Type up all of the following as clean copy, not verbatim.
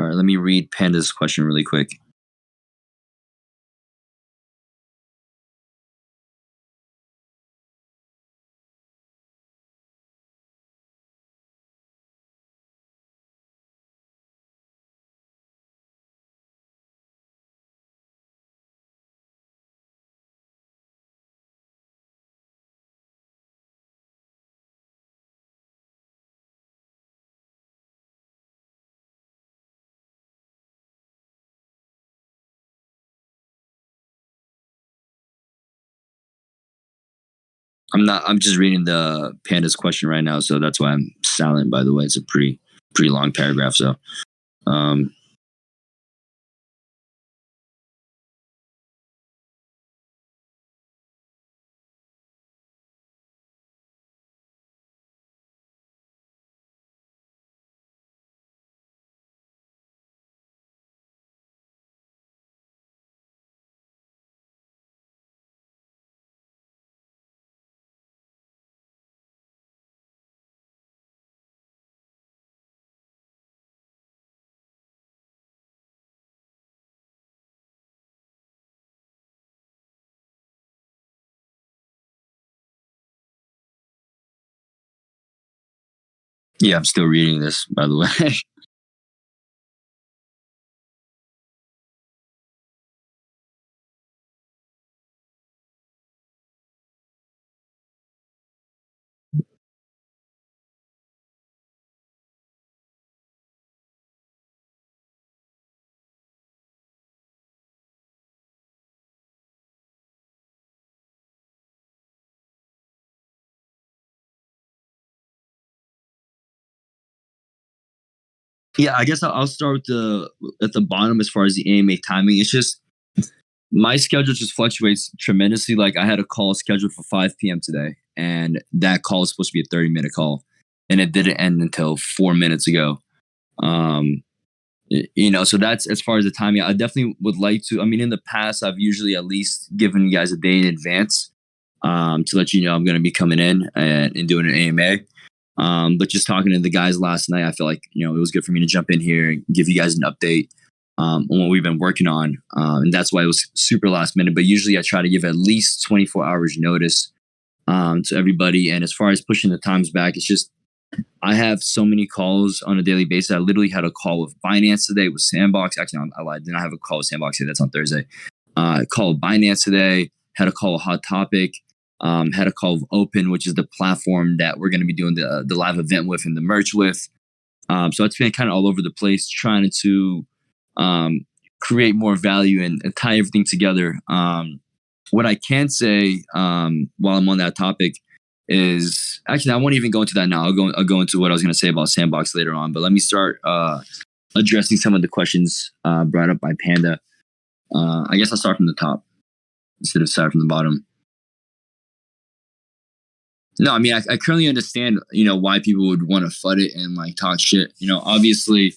All right, let me read Panda's question really quick. I'm just reading the Panda's question right now, so that's why I'm silent, by the way. It's a pretty long paragraph, so um yeah, I'm still reading this, by the way. Yeah, I guess I'll start with the at the bottom as far as the AMA timing. It's just my schedule just fluctuates tremendously. Like I had a call scheduled for 5 p.m. today, and that call is supposed to be a 30-minute call, and it didn't end until 4 minutes ago. Um, so that's as far as the timing. I definitely would like to. I mean, in the past, I've usually at least given you guys a day in advance to let you know I'm going to be coming in and doing an AMA. But just talking to the guys last night, I feel like it was good for me to jump in here and give you guys an update on what we've been working on, and that's why it was super last minute. But usually, I try to give at least 24 hours notice to everybody. And as far as pushing the times back, it's just I have so many calls on a daily basis. I literally had a call with Binance today, with Sandbox. Actually, I lied. Did not have a call with Sandbox today. That's on Thursday. Call with Binance today. Had a call with Hot Topic. Had a call with Open, which is the platform that we're going to be doing the live event with and the merch with. So it's been kind of all over the place, trying to create more value and tie everything together. What I can say while I'm on that topic is actually I won't even go into that now. I'll go into what I was going to say about Sandbox later on. But let me start addressing some of the questions brought up by Panda. I guess I'll start from the top instead of start from the bottom. No, I mean I currently understand why people would want to FUD it and like talk shit. Obviously,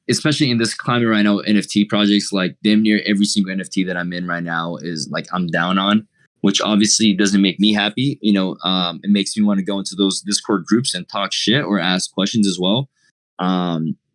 especially in this climate right now, NFT projects, like damn near every single NFT that I'm in right now is like I'm down on, which obviously doesn't make me happy. It makes me want to go into those Discord groups and talk shit or ask questions as well.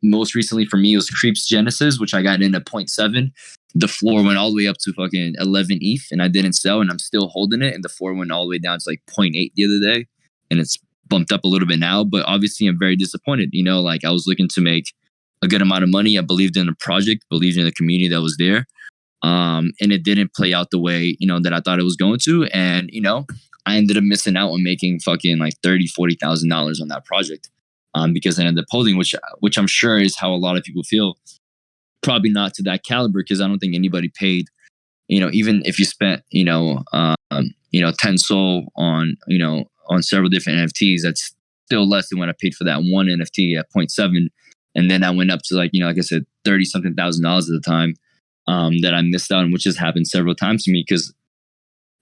Most recently for me, it was Creeps Genesis, which I got in at 0.7. The floor went all the way up to fucking 11 ETH, and I didn't sell, and I'm still holding it. And the floor went all the way down to like 0.8 the other day, and it's bumped up a little bit now. But obviously, I'm very disappointed. Like I was looking to make a good amount of money. I believed in the project, believed in the community that was there. And it didn't play out the way, that I thought it was going to. And, I ended up missing out on making fucking like $30,000-$40,000 on that project. Because I ended up holding, which I'm sure is how a lot of people feel. Probably not to that caliber, because I don't think anybody paid, even if you spent, 10 SOL on several different NFTs, that's still less than what I paid for that one NFT at 0.7. And then I went up to like I said, 30 something thousand dollars at the time that I missed out on, which has happened several times to me because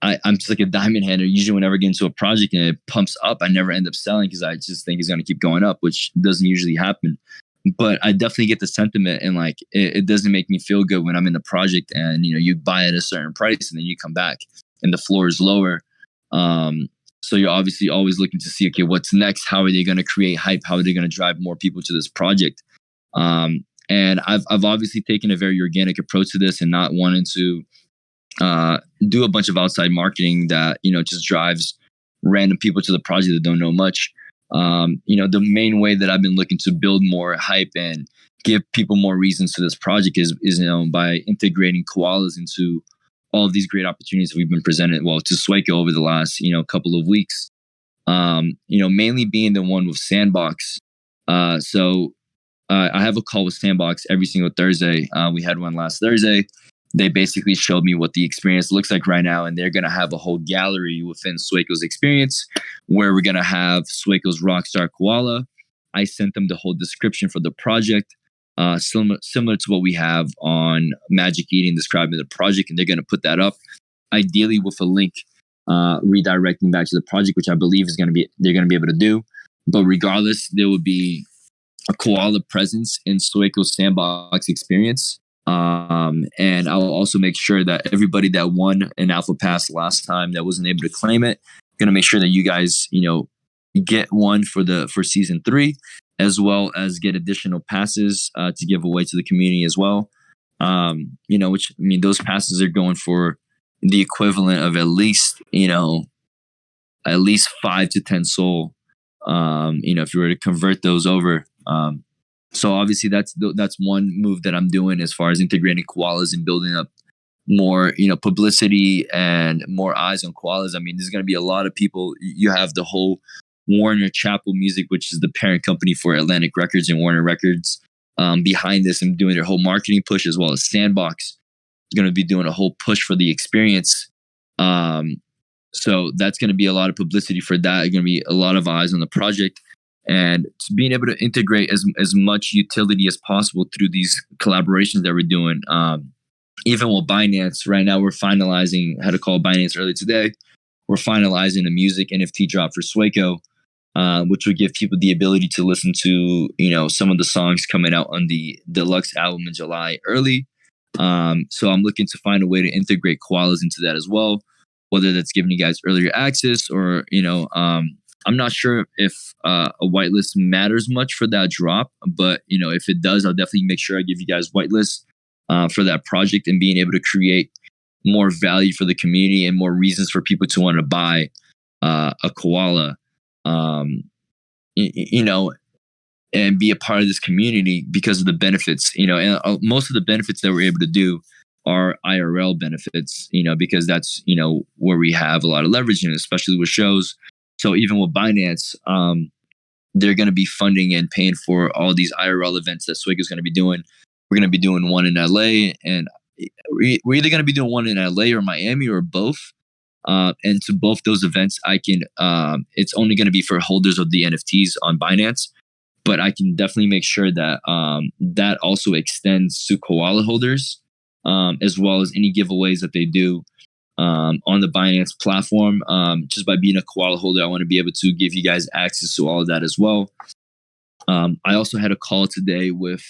I'm just like a diamond hander. Usually whenever I get into a project and it pumps up, I never end up selling because I just think it's going to keep going up, which doesn't usually happen. But I definitely get the sentiment, and like it doesn't make me feel good when I'm in the project and you buy at a certain price and then you come back and the floor is lower. So you're obviously always looking to see, okay, what's next? How are they going to create hype? How are they going to drive more people to this project? And I've obviously taken a very organic approach to this and not wanting to do a bunch of outside marketing that, just drives random people to the project that don't know much. The main way that I've been looking to build more hype and give people more reasons to this project is by integrating koalas into all of these great opportunities that we've been presented, to Swaco over the last, couple of weeks. Mainly being the one with Sandbox. So I have a call with Sandbox every single Thursday. We had one last Thursday. They basically showed me what the experience looks like right now, and they're going to have a whole gallery within Swaco's experience where we're going to have Swaco's Rockstar Koala. I sent them the whole description for the project, similar to what we have on Magic Eating describing the project, and they're going to put that up, ideally with a link redirecting back to the project, which I believe they're going to be able to do. But regardless, there will be a koala presence in Swaco's Sandbox experience. And I'll also make sure that everybody that won an Alpha Pass last time that wasn't able to claim it, going to make sure that you guys, get one for season 3, as well as get additional passes to give away to the community as well. Those passes are going for the equivalent of at least 5 to 10 soul. If you were to convert those over. So obviously that's one move that I'm doing as far as integrating koalas and building up more, publicity and more eyes on koalas. I mean, there's going to be a lot of people. You have the whole Warner Chappell Music, which is the parent company for Atlantic Records and Warner Records, behind this and doing their whole marketing push, as well as Sandbox is going to be doing a whole push for the experience. So that's going to be a lot of publicity for that. There's going to be a lot of eyes on the project. And being able to integrate as much utility as possible through these collaborations that we're doing. Even with Binance, right now we're finalizing, I had a call Binance earlier today. We're finalizing a music NFT drop for Swaco, which would give people the ability to listen to, some of the songs coming out on the deluxe album in July early. So I'm looking to find a way to integrate koalas into that as well, whether that's giving you guys earlier access or, I'm not sure if a whitelist matters much for that drop, but if it does, I'll definitely make sure I give you guys whitelist for that project and being able to create more value for the community and more reasons for people to want to buy a koala, and be a part of this community because of the benefits. And most of the benefits that we're able to do are IRL benefits, because that's where we have a lot of leverage, and especially with shows. So even with Binance, they're going to be funding and paying for all these IRL events that Swig is going to be doing. We're going to be doing one in LA, and we're either going to be doing one in LA or Miami or both. And to both those events, I can. It's only going to be for holders of the NFTs on Binance, but I can definitely make sure that that also extends to koala holders, as well as any giveaways that they do. On the Binance platform. Just by being a koala holder, I want to be able to give you guys access to all of that as well. I also had a call today with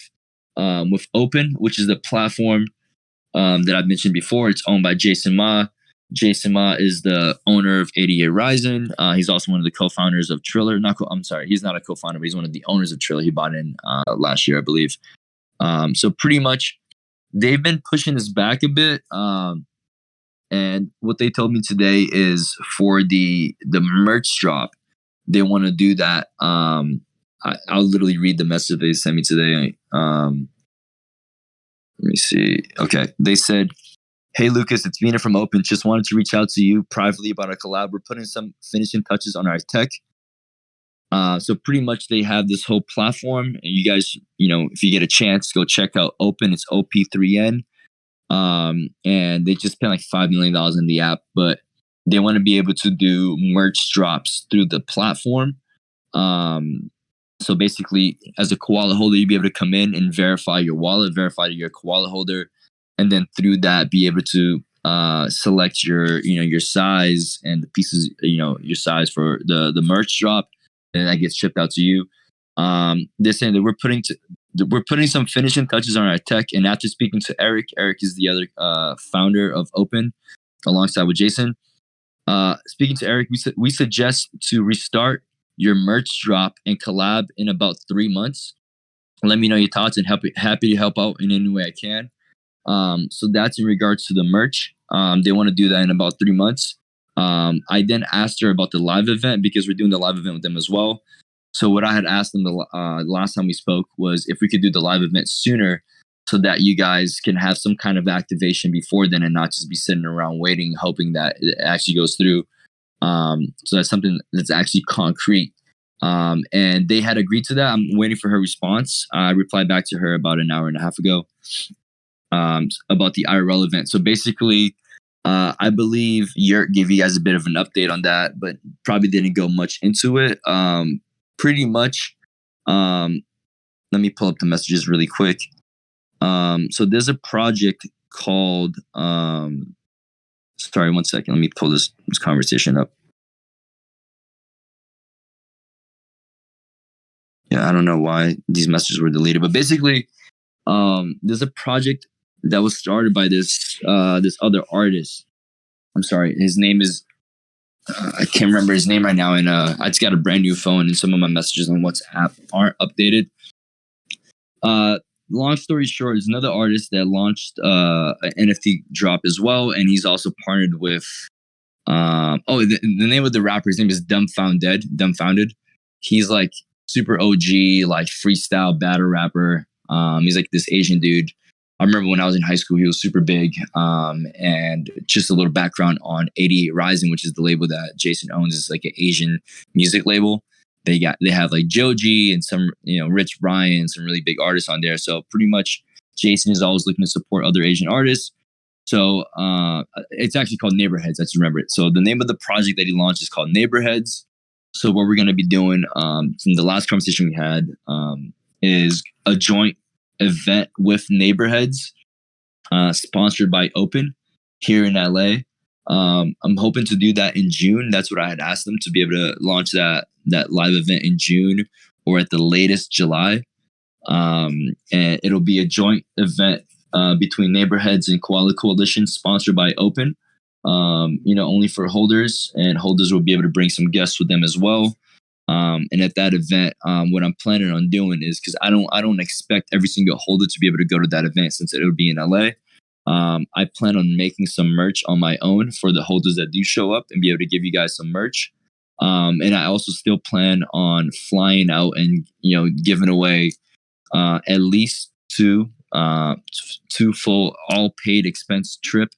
Open, which is the platform that I've mentioned before. It's owned by Jason Ma. Jason Ma is the owner of 88 Rising. He's also one of the co-founders of Triller. He's not a co-founder, but he's one of the owners of Triller. He bought in last year, I believe. So pretty much they've been pushing this back a bit. And what they told me today is for the merch drop, they want to do that. I'll literally read the message they sent me today. Let me see. Okay. They said, "Hey, Lucas, it's Vina from Open. Just wanted to reach out to you privately about a collab. We're putting some finishing touches on our tech." So pretty much they have this whole platform. And you guys, if you get a chance, go check out Open. It's OP3N. And they just spent like $5 million in the app, but they want to be able to do merch drops through the platform. So basically, as a koala holder, you'd be able to come in and verify your wallet, verify that you're a koala holder, and then through that, be able to select your size and the pieces, your size for the merch drop, and that gets shipped out to you. They're saying that we're putting some finishing touches on our tech, and after speaking to Eric is the other founder of Open, alongside with Jason. Speaking to Eric, we suggest to restart your merch drop and collab in about 3 months. Let me know your thoughts and happy to help out in any way I can. So that's in regards to the merch. They want to do that in about 3 months. I then asked her about the live event because we're doing the live event with them as well. So what I had asked them the last time we spoke was if we could do the live event sooner so that you guys can have some kind of activation before then and not just be sitting around waiting, hoping that it actually goes through. So that's something that's actually concrete. And they had agreed to that. I'm waiting for her response. I replied back to her about an hour and a half ago about the IRL event. So basically, I believe Yurt gave you guys a bit of an update on that, but probably didn't go much into it. Pretty much, let me pull up the messages really quick. So there's a project called, sorry, 1 second. Let me pull this conversation up. Yeah, I don't know why these messages were deleted, but basically, there's a project that was started by this other artist. I'm sorry, his name is I can't remember his name right now, and I just got a brand new phone, and some of my messages on WhatsApp aren't updated. Long story short, there's another artist that launched an NFT drop as well, and he's also partnered with. The name of the rapper, his name is Dumbfounded. He's like super OG, like freestyle battle rapper. He's like this Asian dude. I remember when I was in high school, he was super big. And just a little background on 88 Rising, which is the label that Jason owns. It's like an Asian music label. They have like Joji and some, Rich Brian, some really big artists on there. So pretty much Jason is always looking to support other Asian artists. So it's actually called Neighborheads. I just remember it. So the name of the project that he launched is called Neighborheads. So what we're going to be doing from the last conversation we had is a joint event with Neighborheads, sponsored by Open here in LA. I'm hoping to do that in June. That's what I had asked them, to be able to launch that live event in June or at the latest July. And it'll be a joint event between Neighborheads and Koala Koalition, sponsored by Open. Only for holders, and holders will be able to bring some guests with them as well. And at that event, what I'm planning on doing is, because I don't expect every single holder to be able to go to that event since it would be in LA. I plan on making some merch on my own for the holders that do show up and be able to give you guys some merch. And I also still plan on flying out and giving away at least two full all paid expense trip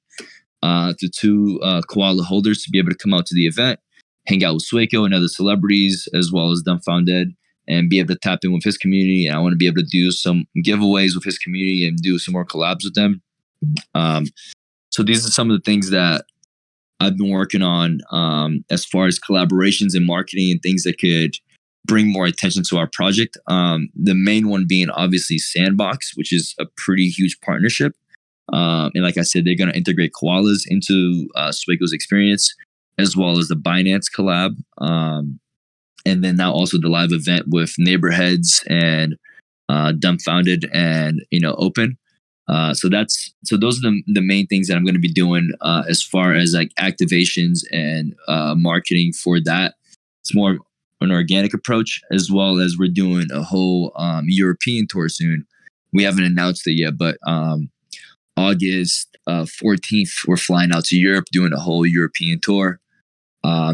to two Koala holders to be able to come out to the event, hang out with Sueko and other celebrities, as well as Dumbfounded, and be able to tap in with his community. And I want to be able to do some giveaways with his community and do some more collabs with them. So these are some of the things that I've been working on as far as collaborations and marketing and things that could bring more attention to our project. The main one being obviously Sandbox, which is a pretty huge partnership. And like I said, they're going to integrate koalas into Sueco's experience, as well as the Binance collab. And then now also the live event with Neighborheads and Dumbfounded and Open. So those are the main things that I'm going to be doing as far as like activations and marketing for that. It's more an organic approach, as well as we're doing a whole European tour soon. We haven't announced it yet, but August 14th, we're flying out to Europe, doing a whole European tour.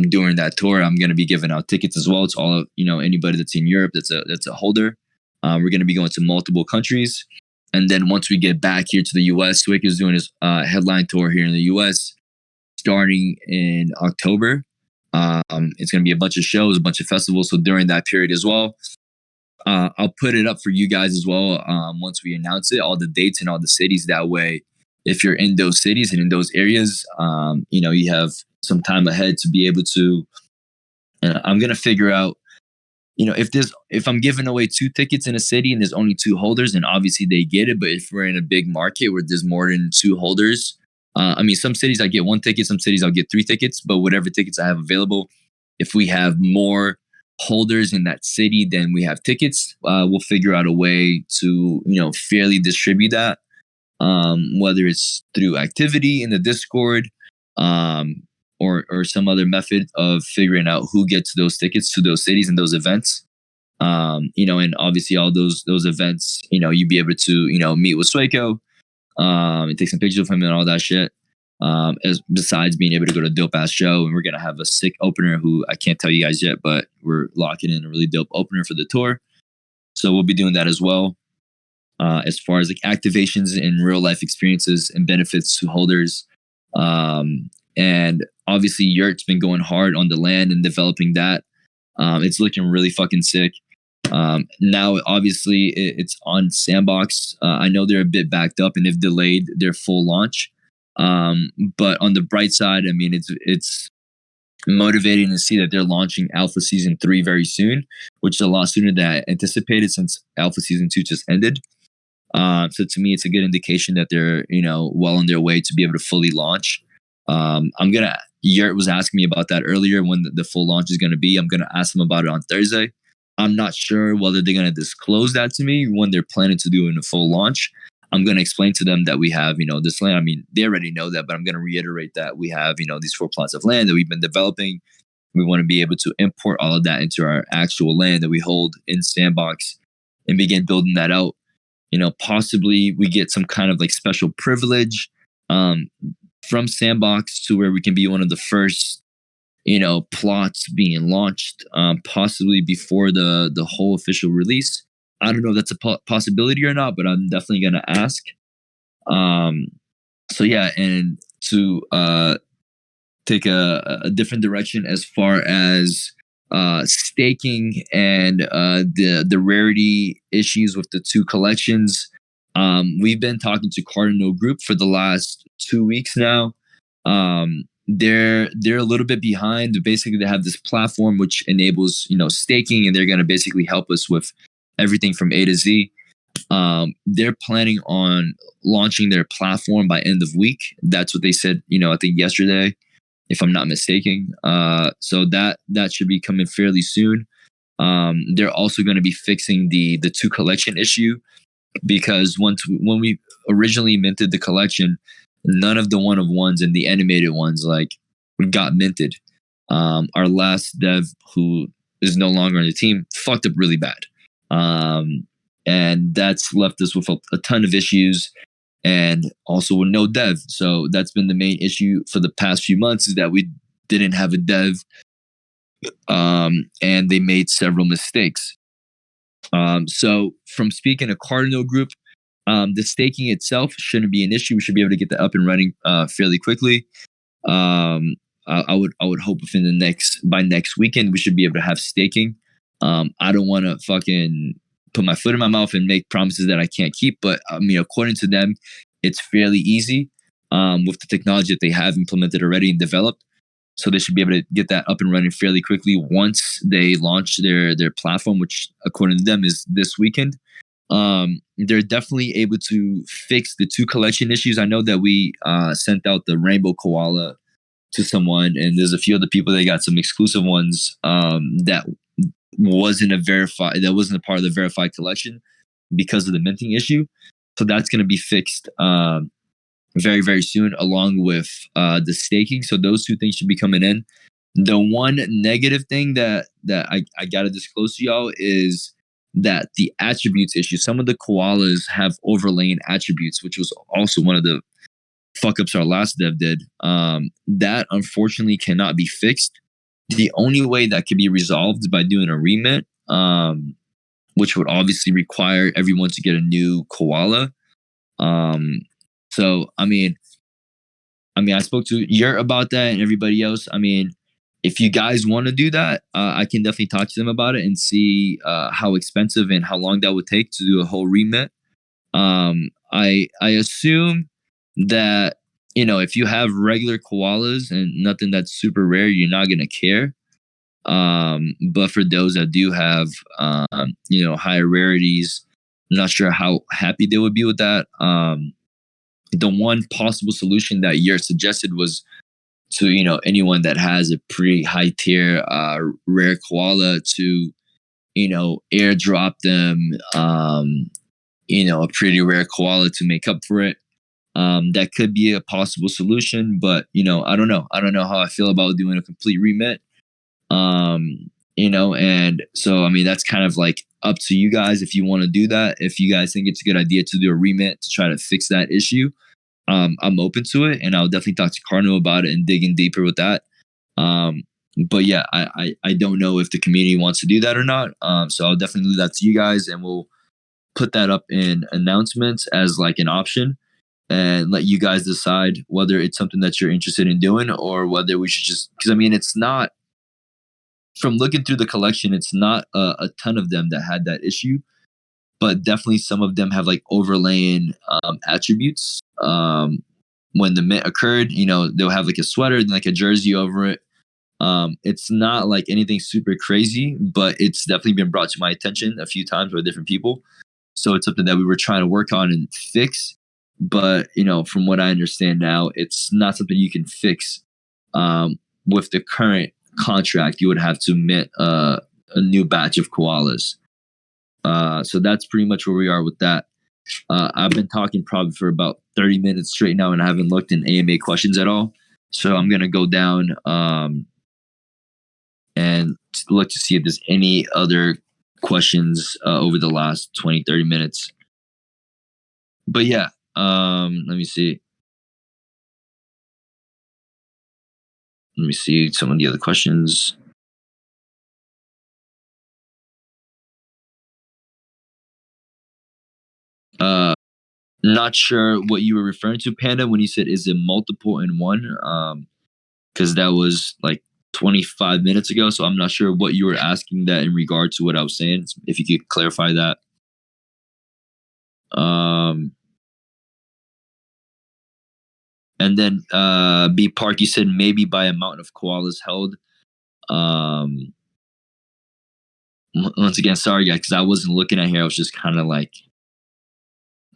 During that tour, I'm going to be giving out tickets as well to all anybody that's in Europe that's a holder. We're going to be going to multiple countries, and then once we get back here to the U.S., Sueko is doing his headline tour here in the U.S. starting in October. It's going to be a bunch of shows, a bunch of festivals. So during that period as well, I'll put it up for you guys as well once we announce it, all the dates and all the cities. That way, if you're in those cities and in those areas, you have some time ahead to be able to. I'm gonna figure out, if I'm giving away 2 tickets in a city and there's only 2 holders, then obviously they get it. But if we're in a big market where there's more than 2 holders, some cities I get 1 ticket, some cities I'll get 3 tickets. But whatever tickets I have available, if we have more holders in that city than we have tickets, we'll figure out a way to fairly distribute that, whether it's through activity in the Discord, or some other method of figuring out who gets those tickets to those cities and those events. And obviously all those events, you'd be able to, meet with Sueco, and take some pictures of him and all that shit. As besides being able to go to a dope ass show, and we're gonna have a sick opener who I can't tell you guys yet, but we're locking in a really dope opener for the tour. So we'll be doing that as well. As far as like activations and real life experiences and benefits to holders. And obviously Yurt's been going hard on the land and developing that. It's looking really fucking sick. Now, obviously, it's on Sandbox. I know they're a bit backed up and they've delayed their full launch. But on the bright side, I mean, it's motivating to see that they're launching Alpha Season 3 very soon, which is a lot sooner than I anticipated since Alpha Season 2 just ended. So to me, it's a good indication that they're, well on their way to be able to fully launch. Yurt was asking me about that earlier when the full launch is going to be. I'm going to ask them about it on Thursday. I'm not sure whether they're going to disclose that to me when they're planning to do a full launch. I'm going to explain to them that we have, this land. I mean, they already know that, but I'm going to reiterate that we have, these 4 plots of land that we've been developing. We want to be able to import all of that into our actual land that we hold in Sandbox and begin building that out. Possibly we get some kind of like special privilege from Sandbox to where we can be one of the first, plots being launched, possibly before the whole official release. I don't know if that's a possibility or not, but I'm definitely going to ask. So yeah, and to take a different direction as far as staking and the rarity issues with the 2 collections. We've been talking to Cardinal Group for the last 2 weeks now. They're a little bit behind. Basically, they have this platform which enables staking, and they're going to basically help us with everything from A to Z. They're planning on launching their platform by end of week. That's what they said. I think yesterday, if I'm not mistaken. So that should be coming fairly soon. They're also going to be fixing the 2 collection issue, because when we originally minted the collection, none of the 1-of-1s and the animated ones got minted. Our last dev, who is no longer on the team, fucked up really bad. And that's left us with a ton of issues, and also with no dev. So that's been the main issue for the past few months, is that we didn't have a dev, and they made several mistakes. So from speaking to Cardinal Group, the staking itself shouldn't be an issue. We should be able to get that up and running fairly quickly. I would hope by next weekend we should be able to have staking. I don't want to fucking put my foot in my mouth and make promises that I can't keep, but I mean, according to them, it's fairly easy with the technology that they have implemented already and developed. So they should be able to get that up and running fairly quickly once they launch their platform, which according to them is this weekend. They're definitely able to fix the 2 collection issues. I know that we sent out the Rainbow Koala to someone, and there's a few other people that got some exclusive ones that wasn't a part of the verified collection because of the minting issue. So that's going to be fixed very, very soon, along with the staking. So those 2 things should be coming in. The one negative thing that I got to disclose to y'all is that the attributes issue, some of the koalas have overlaying attributes, which was also one of the fuck ups our last dev did. That unfortunately cannot be fixed. The only way that can be resolved is by doing a remit, which would obviously require everyone to get a new koala. So I mean, I spoke to Yurt about that and everybody else. I mean, if you guys want to do that, I can definitely talk to them about it and see how expensive and how long that would take to do a whole remit. I assume that, if you have regular koalas and nothing that's super rare, you're not going to care. But for those that do have, higher rarities, I'm not sure how happy they would be with that. The one possible solution that Yurt suggested was to, anyone that has a pretty high tier, rare koala to, airdrop them, a pretty rare koala to make up for it. That could be a possible solution, but I don't know. I don't know how I feel about doing a complete remit. And so I mean that's kind of like up to you guys if you want to do that. If you guys think it's a good idea to do a remit to try to fix that issue, I'm open to it, and I'll definitely talk to Cardinal about it and dig in deeper with that. But yeah, I don't know if the community wants to do that or not. So I'll definitely leave that to you guys, and we'll put that up in announcements as like an option, and let you guys decide whether it's something that you're interested in doing or whether we should just, because I mean it's not, from looking through the collection, it's not a ton of them that had that issue, but definitely some of them have like overlaying attributes. When the mint occurred, they'll have like a sweater and like a jersey over it. It's not like anything super crazy, but it's definitely been brought to my attention a few times by different people. So it's something that we were trying to work on and fix. But, from what I understand now, it's not something you can fix with the current contract. You would have to mint a new batch of koalas. So that's pretty much where we are with that. I've been talking probably for about 30 minutes straight now, and I haven't looked in AMA questions at all. So I'm going to go down and look to see if there's any other questions over the last 20, 30 minutes. But yeah, let me see. Let me see some of the other questions. Not sure what you were referring to, Panda, when you said, is it multiple in one? Because that was like 25 minutes ago. So I'm not sure what you were asking that in regard to what I was saying. If you could clarify that. And then B Park, you said maybe by amount of koalas held. Once again, sorry guys, because I wasn't looking at here. I was just kind of like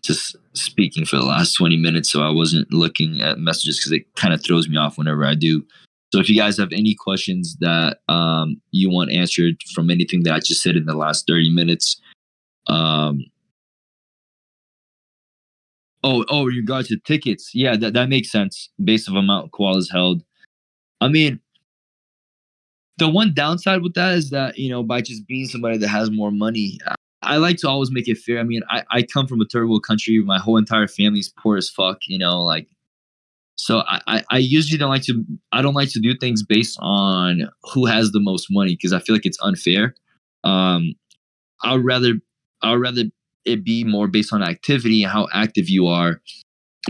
just speaking for the last 20 minutes, so I wasn't looking at messages because it kind of throws me off whenever I do. So if you guys have any questions that you want answered from anything that I just said in the last 30 minutes, in regards to tickets, yeah, that makes sense based on amount of koalas held. I mean, the one downside with that is that, by just being somebody that has more money, I like to always make it fair. I mean, I come from a third world country. My whole entire family's poor as fuck, so I usually I don't like to do things based on who has the most money, because I feel like it's unfair. I'd rather it be more based on activity and how active you are.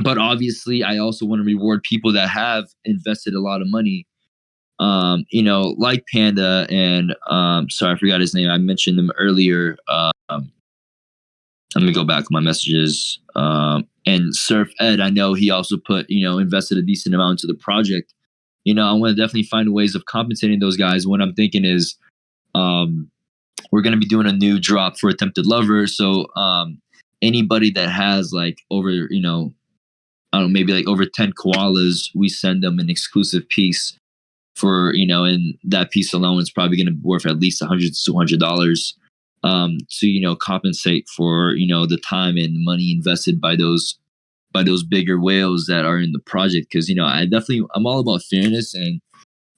But obviously I also want to reward people that have invested a lot of money. Like Panda and sorry, I forgot his name. I mentioned them earlier. Let me go back to my messages. And Surf Ed, I know he also invested a decent amount into the project. I want to definitely find ways of compensating those guys. What I'm thinking is, we're going to be doing a new drop for Attempted Lover. So anybody that has like over, I don't know, maybe like over 10 koalas, we send them an exclusive piece for, and that piece alone is probably going to be worth at least $100 to $200. To compensate for the time and money invested by those bigger whales that are in the project, because I'm all about fairness and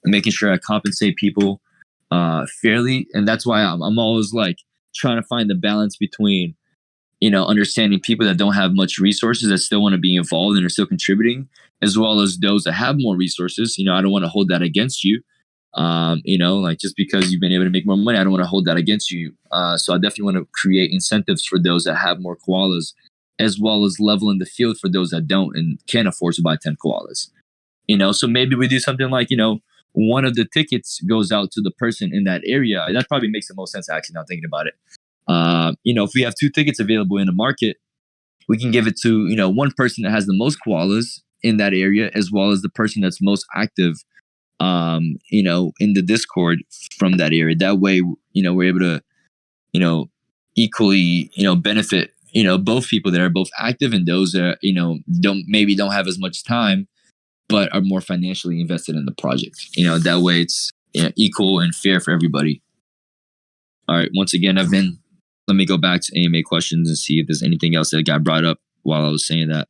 making sure I compensate people fairly, and that's why I'm always like trying to find the balance between understanding people that don't have much resources that still want to be involved and are still contributing, as well as those that have more resources. I don't want to hold that against you. Like just because you've been able to make more money, I don't want to hold that against you. So I definitely want to create incentives for those that have more koalas, as well as leveling the field for those that don't and can't afford to buy 10 koalas. So maybe we do something like, one of the tickets goes out to the person in that area. That probably makes the most sense, actually, now thinking about it. If we have 2 tickets available in the market, we can give it to, one person that has the most koalas in that area, as well as the person that's most active in the Discord from that area. That way, we're able to, equally, benefit, both people that are both active and those that, don't have as much time, but are more financially invested in the project. That way it's equal and fair for everybody. All right. Once again, let me go back to AMA questions and see if there's anything else that got brought up while I was saying that.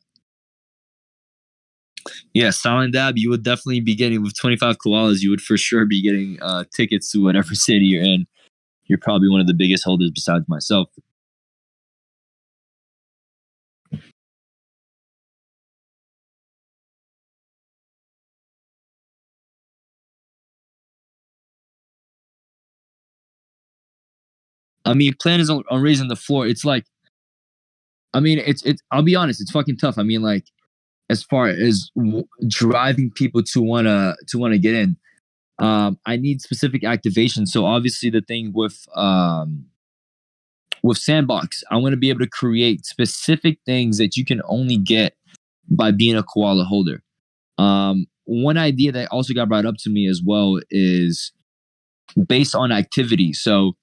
Yeah, Silent Dab, you would definitely be getting with 25 koalas. You would for sure be getting tickets to whatever city you're in. You're probably one of the biggest holders besides myself. I mean, plan is on raising the floor. It's like, I mean, it's. I'll be honest, it's fucking tough. I mean, like, as far as driving people to wanna get in, I need specific activation. So obviously, the thing with Sandbox, I want to be able to create specific things that you can only get by being a koala holder. One idea that also got brought up to me as well is based on activity. So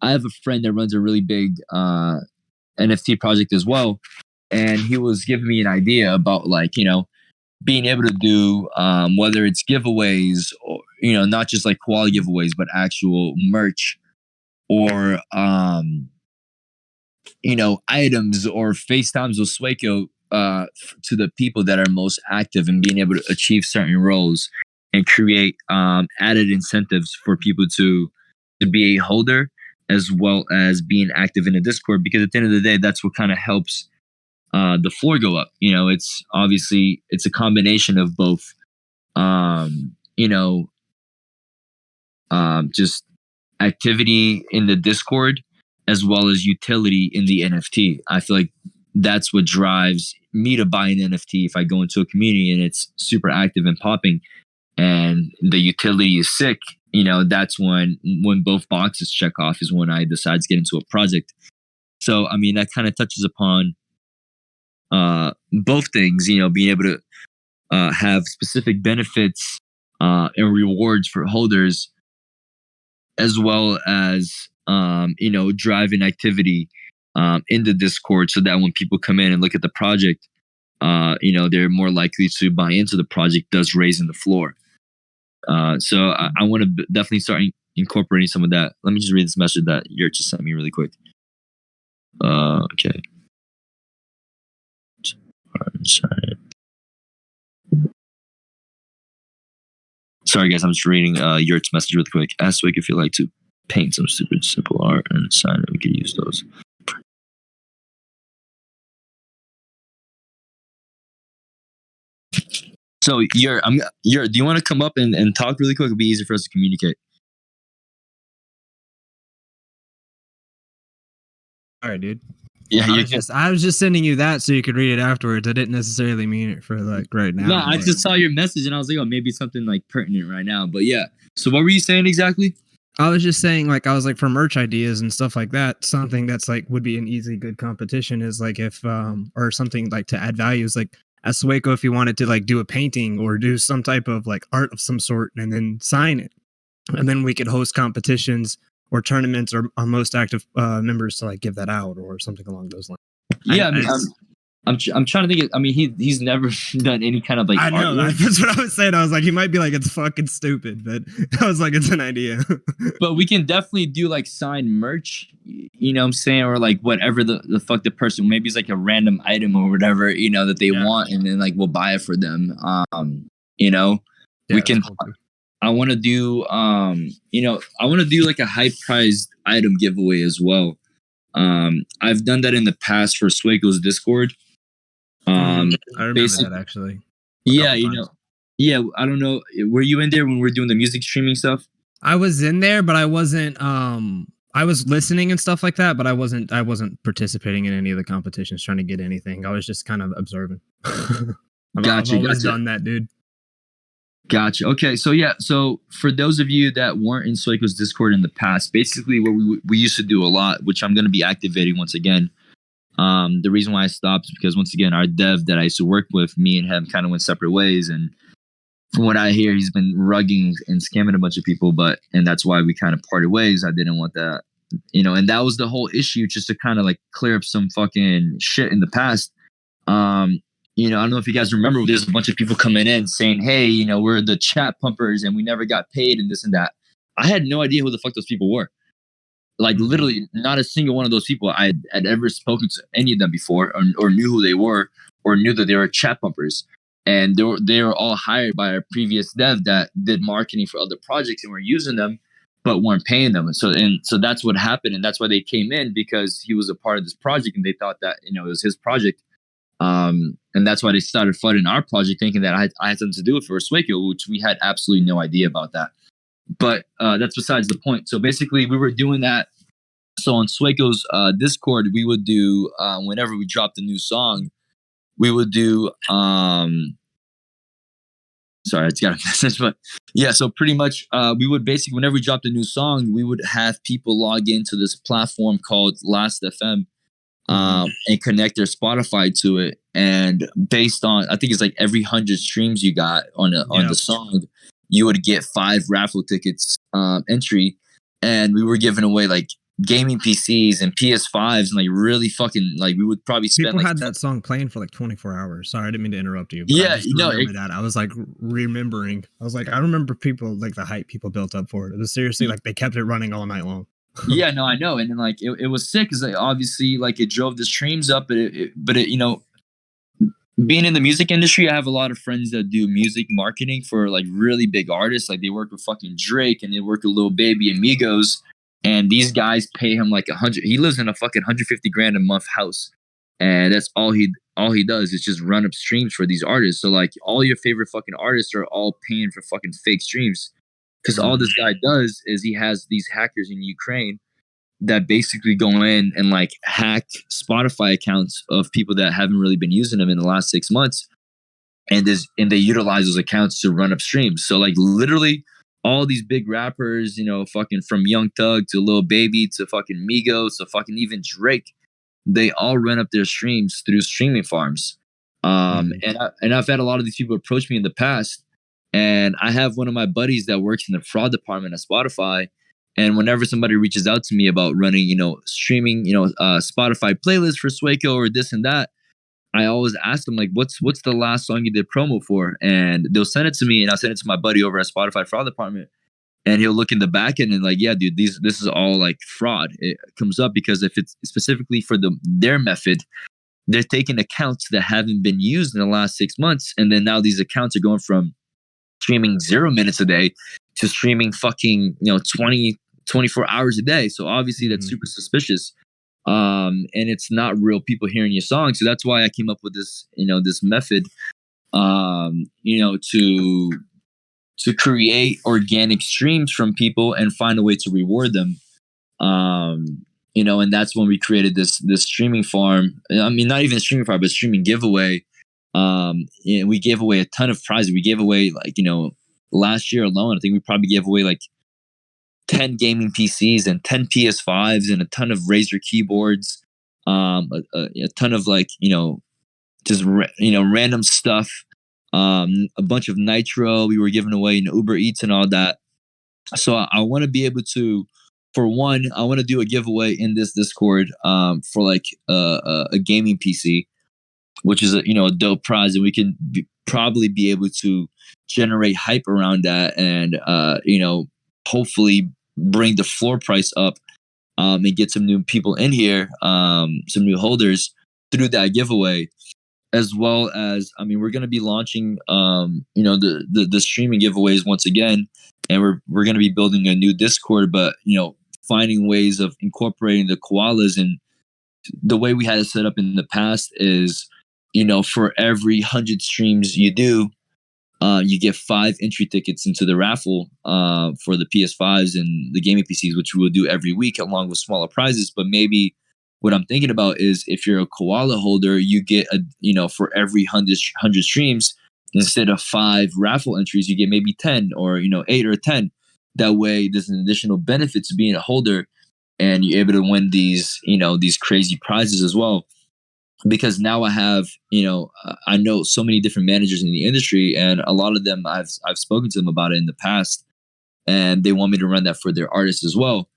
I have a friend that runs a really big NFT project as well, and he was giving me an idea about, like, being able to do whether it's giveaways or not just like koala giveaways, but actual merch or items or FaceTimes with Swaco to the people that are most active and being able to achieve certain roles and create added incentives for people to be a holder as well as being active in the Discord, because at the end of the day, that's what kind of helps the floor go up. It's obviously it's a combination of both, just activity in the Discord as well as utility in the NFT. I feel like that's what drives me to buy an NFT if I go into a community and it's super active and popping and the utility is sick. That's when both boxes check off is when I decide to get into a project. So I mean that kind of touches upon both things, being able to have specific benefits and rewards for holders, as well as driving activity in the Discord, so that when people come in and look at the project, they're more likely to buy into the project, thus raising the floor. So I want to definitely start incorporating some of that. Let me just read this message that Yurt just sent me really quick. Okay. Sorry, guys. I'm just reading Yurt's message really quick. Ask Wick if you'd like to paint some stupid simple art and sign it. We could use those. So, Yurt, do you want to come up and talk really quick? It'll be easier for us to communicate. All right, dude. Yeah, I was just sending you that so you could read it afterwards. I didn't necessarily mean it for like right now. No, I just saw your message and I was like, oh, maybe something like pertinent right now. But yeah. So what were you saying exactly? I was just saying, like, I was like, for merch ideas and stuff like that, something that's like would be an easy, good competition is like if or something like to add values, like as Swaco, if you wanted to like do a painting or do some type of like art of some sort and then sign it, and then we could host competitions or tournaments or our most active members to like give that out or something along those lines. Yeah, I'm trying to think. I mean, he's never done any kind of like. I know that's what I was saying. I was like, he might be like, it's fucking stupid, but I was like, it's an idea. But we can definitely do like signed merch, you know what I'm saying, or like whatever the fuck the person. Maybe it's like a random item or whatever, that they want, and then like we'll buy it for them. We can. Cool. I want to do I want to do like a high priced item giveaway as well. I've done that in the past for Swaco's Discord. I remember that actually. Yeah, I don't know. Were you in there when we were doing the music streaming stuff? I was in there, but I wasn't. I was listening and stuff like that, but I wasn't participating in any of the competitions, trying to get anything. I was just kind of observing. I've always done that, dude. Gotcha. Okay, so for those of you that weren't in Swaco's Discord in the past, basically what we used to do a lot, which I'm going to be activating once again. The reason why I stopped is because, once again, our dev that I used to work with, me and him kind of went separate ways. And from what I hear, he's been rugging and scamming a bunch of people, and that's why we kind of parted ways. I didn't want that, and that was the whole issue, just to kind of like clear up some fucking shit in the past. I don't know if you guys remember, there's a bunch of people coming in saying, hey, we're the chat pumpers and we never got paid and this and that. I had no idea who the fuck those people were. Like, literally not a single one of those people I had ever spoken to any of them before, or knew who they were, or knew that they were chat pumpers. and they were all hired by our previous dev that did marketing for other projects and were using them, but weren't paying them. And so that's what happened, and that's why they came in, because he was a part of this project, and they thought that it was his project. And that's why they started flooding our project, thinking that I had something to do with it for Sueco, which we had absolutely no idea about that. But that's besides the point. So basically, we were doing that. So on Sueco's Discord, we would do whenever we dropped a new song, we would do. Sorry, I just got a message, but yeah. So pretty much, we would basically, whenever we dropped a new song, we would have people log into this platform called Last FM. And connect their Spotify to it, and based on, I think it's like every 100 streams you got on the song, you would get 5 raffle tickets entry, and we were giving away like gaming PCs and PS5s, and like really fucking, like, we would probably spend, people like, had that song playing for like 24 hours. Sorry, I didn't mean to interrupt you. But yeah, I just remember that. I was like remembering. I was like, I remember people, like the hype people built up for it. It was seriously like they kept it running all night long. Yeah, no, I know. And then like it was sick, because like, obviously, like, it drove the streams up, but it being in the music industry, I have a lot of friends that do music marketing for like really big artists. Like, they work with fucking Drake, and they work with Lil Baby and Migos, and these guys pay him like 100. He lives in a fucking 150 grand a month house, and that's all he does is just run up streams for these artists. So like, all your favorite fucking artists are all paying for fucking fake streams. Because all this guy does is he has these hackers in Ukraine that basically go in and like hack Spotify accounts of people that haven't really been using them in the last 6 months. And they utilize those accounts to run up streams. So like, literally all these big rappers, fucking from Young Thug to Lil Baby to fucking Migos to fucking even Drake, they all run up their streams through streaming farms. And I've had a lot of these people approach me in the past. And I have one of my buddies that works in the fraud department at Spotify. And whenever somebody reaches out to me about running, streaming, Spotify playlists for Sueco or this and that, I always ask them, like, what's the last song you did promo for? And they'll send it to me, and I'll send it to my buddy over at Spotify fraud department. And he'll look in the back end and like, yeah, dude, this is all like fraud. It comes up because if it's specifically for their method, they're taking accounts that haven't been used in the last 6 months. And then now these accounts are going from streaming 0 minutes a day to streaming fucking 24 hours a day. So obviously that's super suspicious, and it's not real people hearing your song. So that's why I came up with this this method, to create organic streams from people and find a way to reward them. And that's when we created this streaming farm. I mean, not even a streaming farm, but streaming giveaway. And we gave away a ton of prizes. We gave away, like, last year alone, I think we probably gave away like 10 gaming PCs and 10 PS5s and a ton of Razer keyboards, a ton of like, just random stuff, a bunch of Nitro. We were giving away Uber Eats and all that. So I want to be able to, for one, I want to do a giveaway in this Discord for like a gaming PC, which is a dope prize, and we can probably be able to generate hype around that, and hopefully bring the floor price up, and get some new people in here, some new holders through that giveaway, as well as, I mean, we're going to be launching the streaming giveaways once again, and we're going to be building a new Discord, but finding ways of incorporating the koalas. And the way we had it set up in the past is, for every 100 streams you do, you get 5 entry tickets into the raffle for the PS5s and the gaming PCs, which we will do every week along with smaller prizes. But maybe what I'm thinking about is, if you're a koala holder, you get for every 100 streams, instead of 5 raffle entries, you get maybe 10 or 8 or 10. That way, there's an additional benefit to being a holder, and you're able to win these these crazy prizes as well. Because now I have, I know so many different managers in the industry, and a lot of them I've spoken to them about it in the past, and they want me to run that for their artists as well.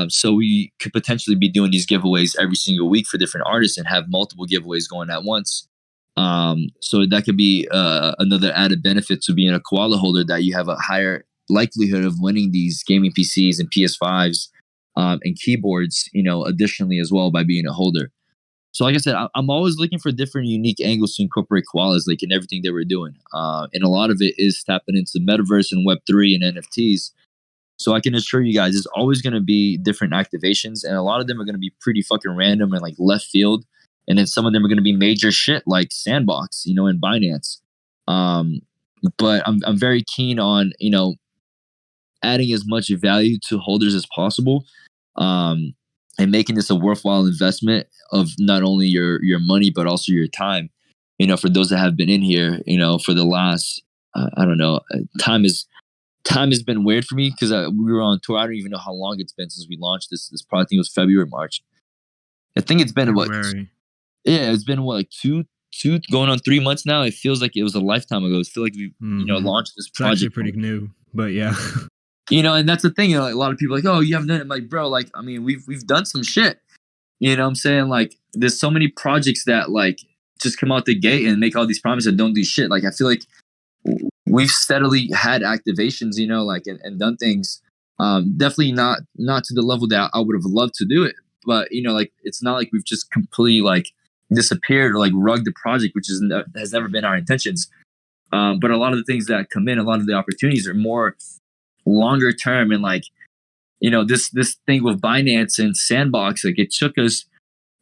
So we could potentially be doing these giveaways every single week for different artists and have multiple giveaways going at once. So that could be another added benefit to being a koala holder, that you have a higher likelihood of winning these gaming PCs and PS5s and keyboards, additionally as well, by being a holder. So like I said, I'm always looking for different unique angles to incorporate koalas like in everything that we're doing. And a lot of it is tapping into metaverse and Web3 and NFTs. So I can assure you guys, there's always going to be different activations, and a lot of them are going to be pretty fucking random and like left field. And then some of them are going to be major shit like Sandbox, you know, and Binance. Um, but I'm very keen on, you know, adding as much value to holders as possible, and making this a worthwhile investment of not only your money but also your time. You know, for those that have been in here, you know, for the last I don't know, time has been weird for me because we were on tour. I don't even know how long it's been since we launched this product. I think it was February, March. I think it's been February. it's been like two going on 3 months now. It feels like it was a lifetime ago. It feels like we you know launched this It's actually project. pretty new, but yeah. You know, and that's the thing. You know, like, a lot of people are like, oh, you haven't done it. I'm like, bro, like, I mean, we've done some shit. You know what I'm saying? Like, there's so many projects that like just come out the gate and make all these promises and don't do shit. Like, I feel like we've steadily had activations, you know, like and done things. Definitely not to the level that I would have loved to do it, but you know, like it's not like we've just completely like disappeared or like rugged the project, which has never been our intentions. But a lot of the things that come in, a lot of the opportunities are more longer term, and like you know, this thing with Binance and Sandbox, like it took us,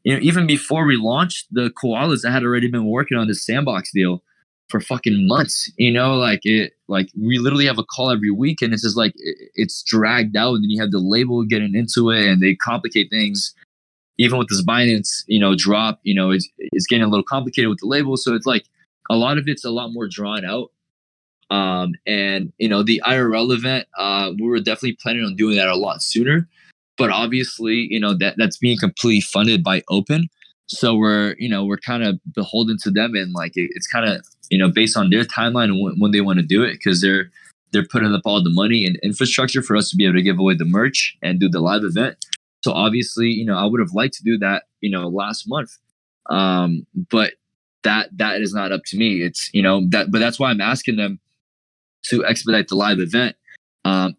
you know, even before we launched the koalas, I had already been working on this Sandbox deal for fucking months. You know, like we literally have a call every week, and it's just like it's dragged out, and then you have the label getting into it, and they complicate things. Even with this Binance, you know, drop, you know, it's getting a little complicated with the label, so it's like a lot of it's a lot more drawn out. And you know, the IRL event, we were definitely planning on doing that a lot sooner, but obviously, you know, that's being completely funded by Open. So we're kind of beholden to them, and like it's kind of, you know, based on their timeline and when they want to do it, because they're putting up all the money and infrastructure for us to be able to give away the merch and do the live event. So obviously, you know, I would have liked to do that, you know, last month, but that is not up to me. It's, you know, but that's why I'm asking them to expedite the live event.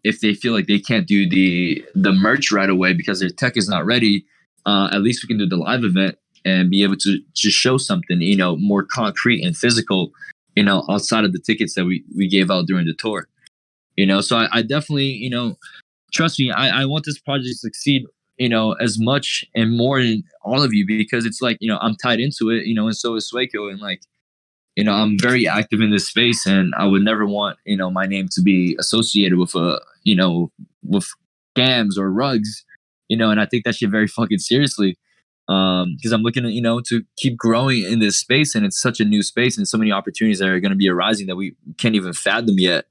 If they feel like they can't do the merch right away because their tech is not ready, at least we can do the live event and be able to just show something, you know, more concrete and physical, you know, outside of the tickets that we gave out during the tour. You know, so I definitely, you know, trust me, I want this project to succeed, you know, as much and more than all of you, because it's like, you know, I'm tied into it, you know, and so is Swaco, and like, you know, I'm very active in this space, and I would never want, you know, my name to be associated with you know, with scams or rugs, you know, and I take that shit very fucking seriously. Because I'm looking at, you know, to keep growing in this space, and it's such a new space and so many opportunities that are going to be arising that we can't even fathom yet,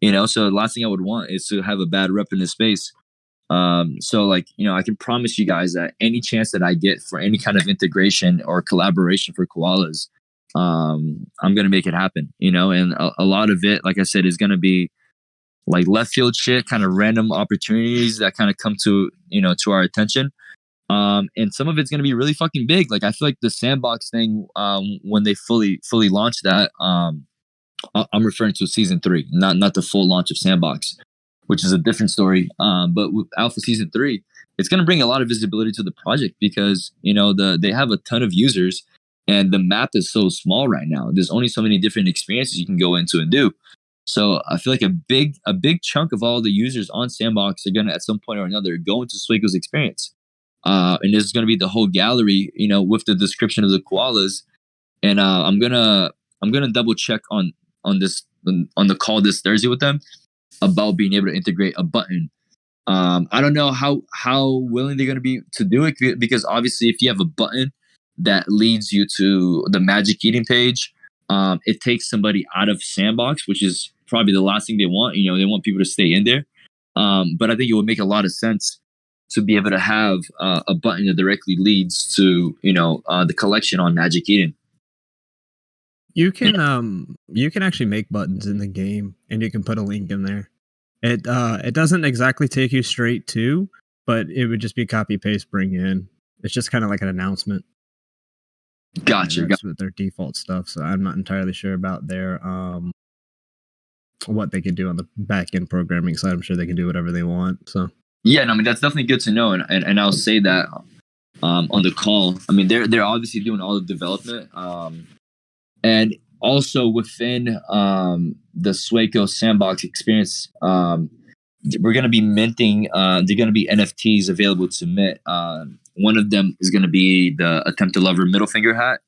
you know. So the last thing I would want is to have a bad rep in this space. So like, you know, I can promise you guys that any chance that I get for any kind of integration or collaboration for koalas, I'm going to make it happen, you know. And a lot of it, like I said, is going to be like left field shit, kind of random opportunities that kind of come to, you know, to our attention. And some of it's going to be really fucking big. Like I feel like the Sandbox thing, when they fully launch that, I'm referring to season 3, not the full launch of Sandbox, which is a different story. But with Alpha season 3, it's going to bring a lot of visibility to the project because, you know, they have a ton of users, and the map is so small right now. There's only so many different experiences you can go into and do. So I feel like a big chunk of all the users on Sandbox are going to, at some point or another, go into Swaco's experience. And this is going to be the whole gallery, you know, with the description of the koalas. And I'm gonna double check on this on the call this Thursday with them about being able to integrate a button. I don't know how willing they're going to be to do it, because obviously if you have a button that leads you to the Magic Eden page, it takes somebody out of Sandbox, which is probably the last thing they want. You know, they want people to stay in there. But I think it would make a lot of sense to be able to have a button that directly leads to, you know, the collection on Magic Eden. You can actually make buttons in the game, and you can put a link in there. It doesn't exactly take you straight to, but it would just be copy paste bring in. It's just kind of like an announcement. Gotcha. That's with their default stuff. So I'm not entirely sure about their what they can do on the back end programming side. I'm sure they can do whatever they want. So yeah, no, I mean that's definitely good to know, and I'll say that on the call. I mean, they're obviously doing all the development, and also within the Swaco sandbox experience, we're going to be minting. They're going to be NFTs available to mint. One of them is going to be the Attempt to Lover middle finger hat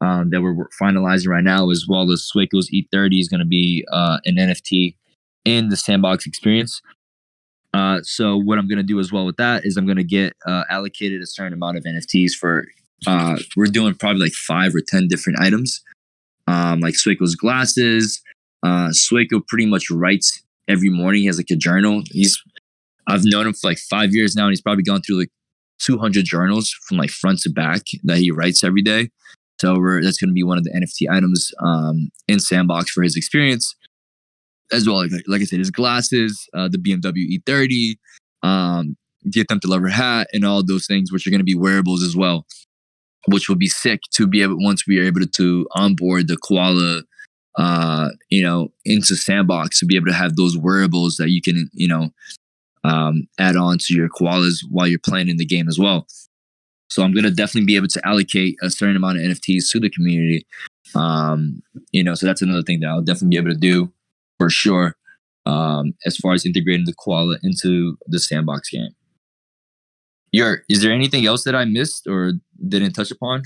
that we're finalizing right now, as well as Swaco's E30 is going to be an NFT in the sandbox experience. So what I'm going to do as well with that is I'm going to get allocated a certain amount of NFTs for, we're doing probably like 5 or 10 different items, like Swaco's glasses. Swaco pretty much writes every morning. He has like a journal. I've known him for like 5 years now, and he's probably gone through like 200 journals from like front to back that he writes every day. So that's going to be one of the NFT items in Sandbox for his experience, as well. Like I said, his glasses, the BMW E30, the Attempt to Lover hat, and all those things, which are going to be wearables as well, which will be sick to be able, once we are able to onboard the Koala, into Sandbox, to be able to have those wearables that you can, add on to your koalas while you're playing in the game as well. So I'm going to definitely be able to allocate a certain amount of NFTs to the community. So that's another thing that I'll definitely be able to do for sure, as far as integrating the koala into the Sandbox game. Is there anything else that I missed or didn't touch upon?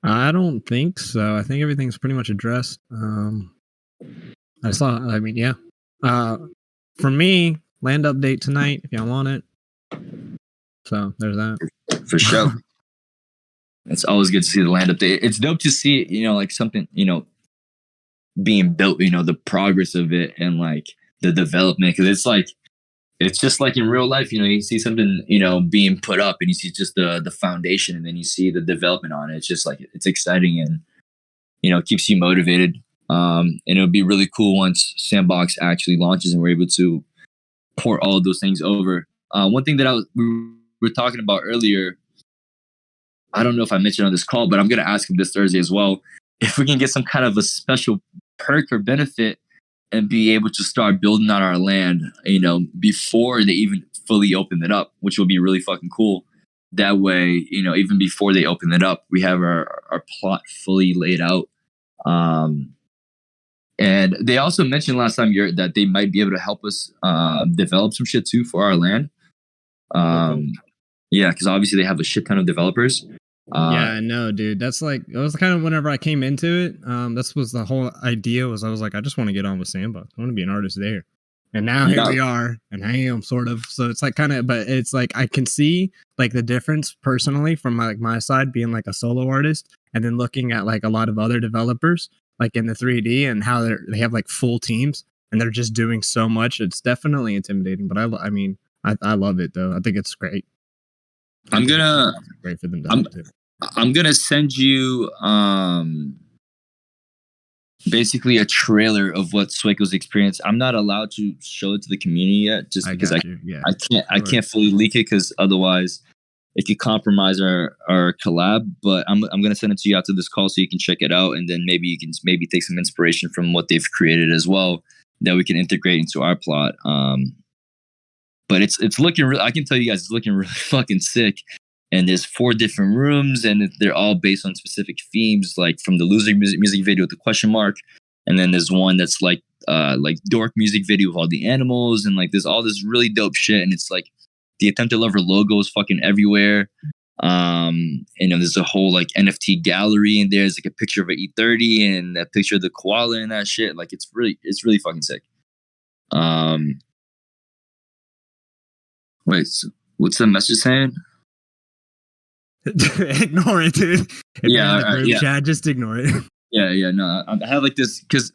I don't think so. I think everything's pretty much addressed. For me, land update tonight if y'all want it. So there's that. For sure. It's always good to see the land update. It's dope to see, like something, being built, the progress of it and like the development. Cause it's just like in real life, you see something, being put up, and you see just the foundation, and then you see the development on it. It's just like, it's exciting, and, it keeps you motivated. And it'll be really cool once Sandbox actually launches and we're able to port all of those things over. One thing that we were talking about earlier, I don't know if I mentioned on this call, but I'm going to ask him this Thursday as well, if we can get some kind of a special perk or benefit and be able to start building on our land, before they even fully open it up, which will be really fucking cool. That way, even before they open it up, we have our plot fully laid out. And they also mentioned last time that they might be able to help us develop some shit too for our land. Yeah, because obviously they have a shit ton of developers. Yeah, I know, dude. That's like, it was kind of whenever I came into it. That was the whole idea. I was like, I just want to get on with Sandbox. I want to be an artist there. And now here we are, and I am sort of. So it's like kind of, but it's like I can see like the difference personally from my side being like a solo artist, and then looking at like a lot of other developers like in the 3D and how they have like full teams and they're just doing so much. It's definitely intimidating, but I love it though. I think it's great. I'm gonna great for them to I'm gonna send you basically a trailer of what Swaco's experience. I'm not allowed to show it to the community yet, just because I can't fully leak it, because otherwise it could compromise our collab. But I'm gonna send it to you after this call so you can check it out, and then maybe you can take some inspiration from what they've created as well that we can integrate into our plot. But it's looking I can tell you guys, it's looking really fucking sick. And there's 4 different rooms, and they're all based on specific themes, like from the loser music video with the question mark. And then there's one that's like dork music video with all the animals, and like there's all this really dope shit. And it's like the Attempt to Lover logo is fucking everywhere. And there's a whole like NFT gallery in there. There's like a picture of an E30 and a picture of the koala and that shit. Like it's really fucking sick. Wait, so what's the message saying? Ignore it, dude. Chat, just ignore it. Yeah. No, I have like this, because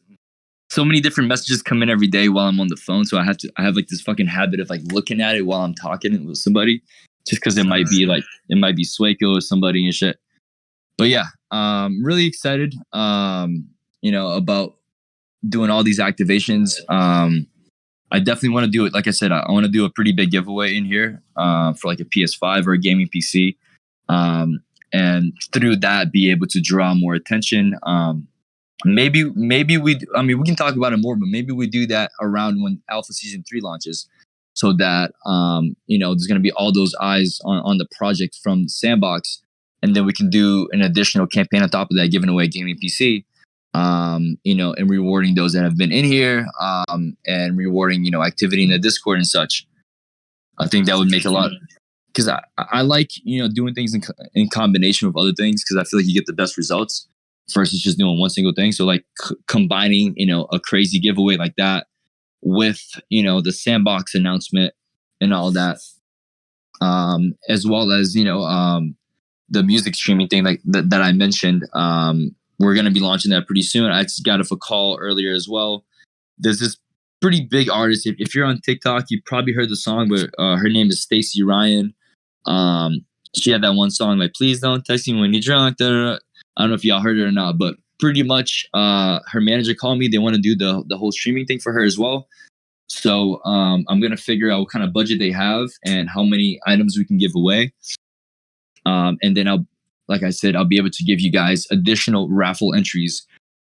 so many different messages come in every day while I'm on the phone. So I have like this fucking habit of like looking at it while I'm talking with somebody, just because it might be Swaco or somebody and shit. But yeah, really excited, about doing all these activations. I definitely want to do it. Like I said, I want to do a pretty big giveaway in here for like a PS5 or a gaming PC. And through that, be able to draw more attention. Maybe we can talk about it more, but maybe we do that around when Alpha Season 3 launches. so that there's going to be all those eyes on the project from Sandbox, and then we can do an additional campaign on top of that, giving away gaming PC, and rewarding those that have been in here, and rewarding activity in the Discord and such. I think that would make a lot, because I like doing things in combination with other things, because I feel like you get the best results versus just doing one single thing. So like combining a crazy giveaway like that with the Sandbox announcement and all that, as well as the music streaming thing like that I mentioned. We're going to be launching that pretty soon. I just got off a call earlier as well. There's this pretty big artist. If you're on TikTok, you probably heard the song, but her name is Stacey Ryan. She had that one song like "Please Don't Text Me When You're Drunk." I don't know if y'all heard it or not, but pretty much her manager called me. They want to do the whole streaming thing for her as well. So I'm going to figure out what kind of budget they have and how many items we can give away. And then like I said, I'll be able to give you guys additional raffle entries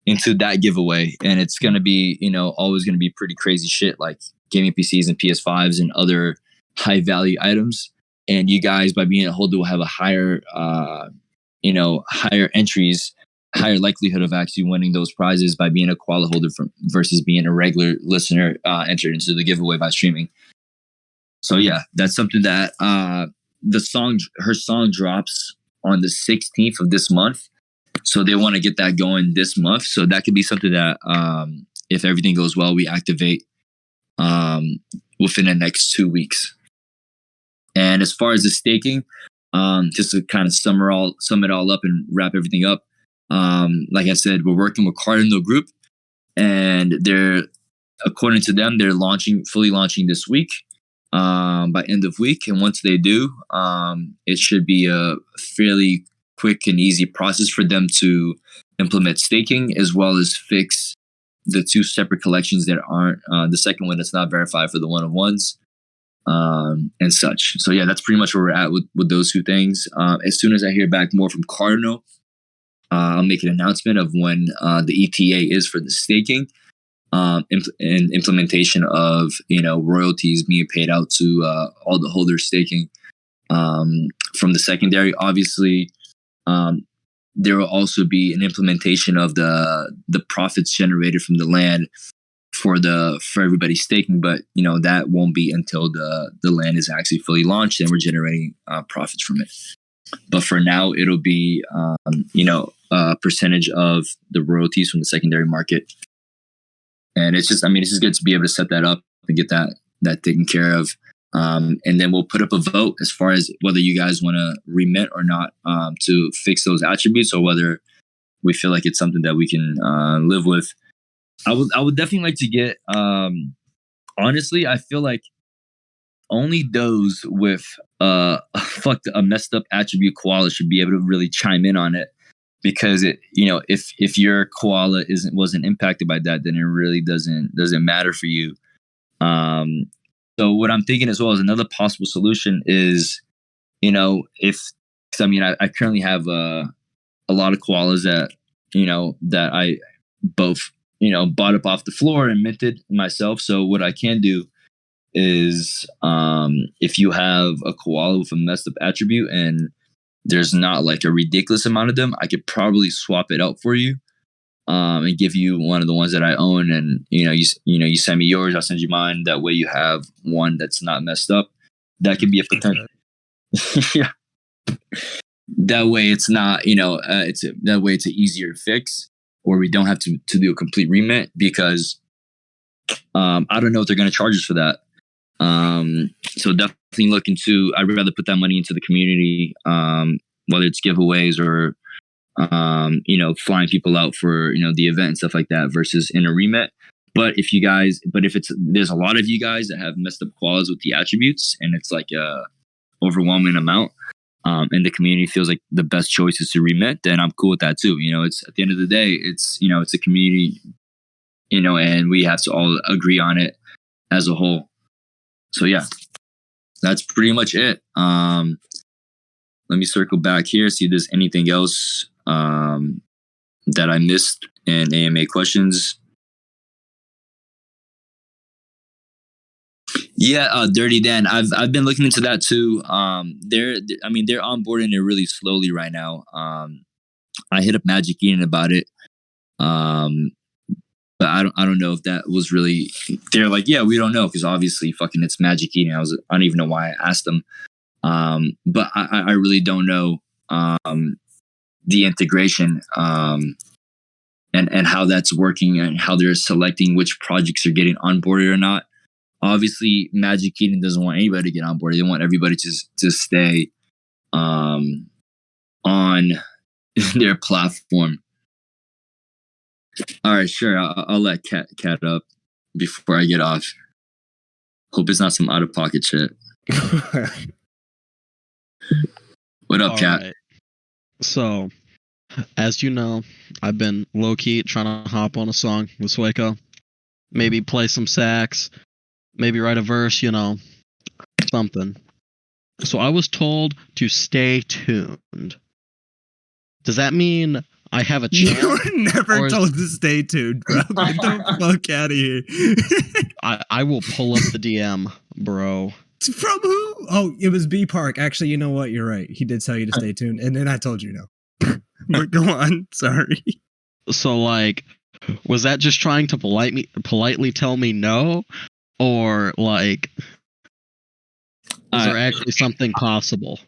into that giveaway. And it's going to be, always going to be pretty crazy shit like gaming PCs and PS5s and other high value items. And you guys, by being a holder, will have a higher, higher entries, higher likelihood of actually winning those prizes by being a Koala holder versus being a regular listener entered into the giveaway by streaming. So yeah, that's something that her song drops on the 16th of this month. So they want to get that going this month. So that could be something that if everything goes well, we activate within the next 2 weeks. And as far as the staking, just to kind of sum it all up and wrap everything up, like I said, we're working with Cardinal Group, and according to them, they're fully launching this week, by end of week. And once they do, it should be a fairly quick and easy process for them to implement staking, as well as fix the 2 separate collections that aren't, the second one that's not verified for the one-of-ones, and such. So yeah, that's pretty much where we're at with those 2 things. As soon as I hear back more from Cardinal, I'll make an announcement of when the ETA is for the staking, and implementation of royalties being paid out to all the holders staking from the secondary. Obviously, there will also be an implementation of the profits generated from the land for everybody staking, but that won't be until the land is actually fully launched and we're generating profits from it. But for now, it'll be a percentage of the royalties from the secondary market. And it's just good to be able to set that up and get that taken care of. And then we'll put up a vote as far as whether you guys want to remit or not, to fix those attributes, or whether we feel like it's something that we can live with. I would definitely like to get, honestly, I feel like only those with a messed up attribute koala should be able to really chime in on it. Because if your koala wasn't impacted by that, then it really doesn't matter for you. So what I'm thinking as well as another possible solution is, I currently have a lot of koalas that I both bought up off the floor and minted myself. So what I can do is, if you have a koala with a messed up attribute and there's not like a ridiculous amount of them, I could probably swap it out for you, and give you one of the ones that I own. And you send me yours, I'll send you mine. That way you have one that's not messed up. That could be a potential. Yeah. That way it's not, that way it's an easier fix, or we don't have to do a complete remit, because I don't know if they're going to charge us for that. So definitely look into, I'd rather put that money into the community, whether it's giveaways or, flying people out for, the event and stuff like that, versus in a remit. But if there's a lot of you guys that have messed up koalas with the attributes, and it's like a overwhelming amount, and the community feels like the best choice is to remit, then I'm cool with that too. It's at the end of the day, it's a community, and we have to all agree on it as a whole. So yeah, that's pretty much it. Let me circle back here, see if there's anything else that I missed in AMA questions. Yeah, Dirty Dan. I've been looking into that too. They're onboarding it really slowly right now. I hit up Magic Eden about it. Um, but I don't know if that was really. They're like, yeah, we don't know because obviously, fucking, it's Magic Eden. I don't even know why I asked them. But I really don't know the integration and how that's working and how they're selecting which projects are getting onboarded or not. Obviously, Magic Eden doesn't want anybody to get on board. They want everybody to stay on their platform. All right, sure. I'll let Cat up before I get off. Hope it's not some out of pocket shit. What up, Cat? Right. So, as you know, I've been low key trying to hop on a song with Swaco. Maybe play some sax. Maybe write a verse, something. So I was told to stay tuned. Does that mean I have a chance? You were never told to stay tuned, bro. Get the fuck out of here. I will pull up the DM, bro. From who? Oh, it was B Park. Actually, you know what? You're right. He did tell you to stay tuned, and then I told you no. But go on. Sorry. So, was that just trying to politely tell me no? Or, is there actually something possible?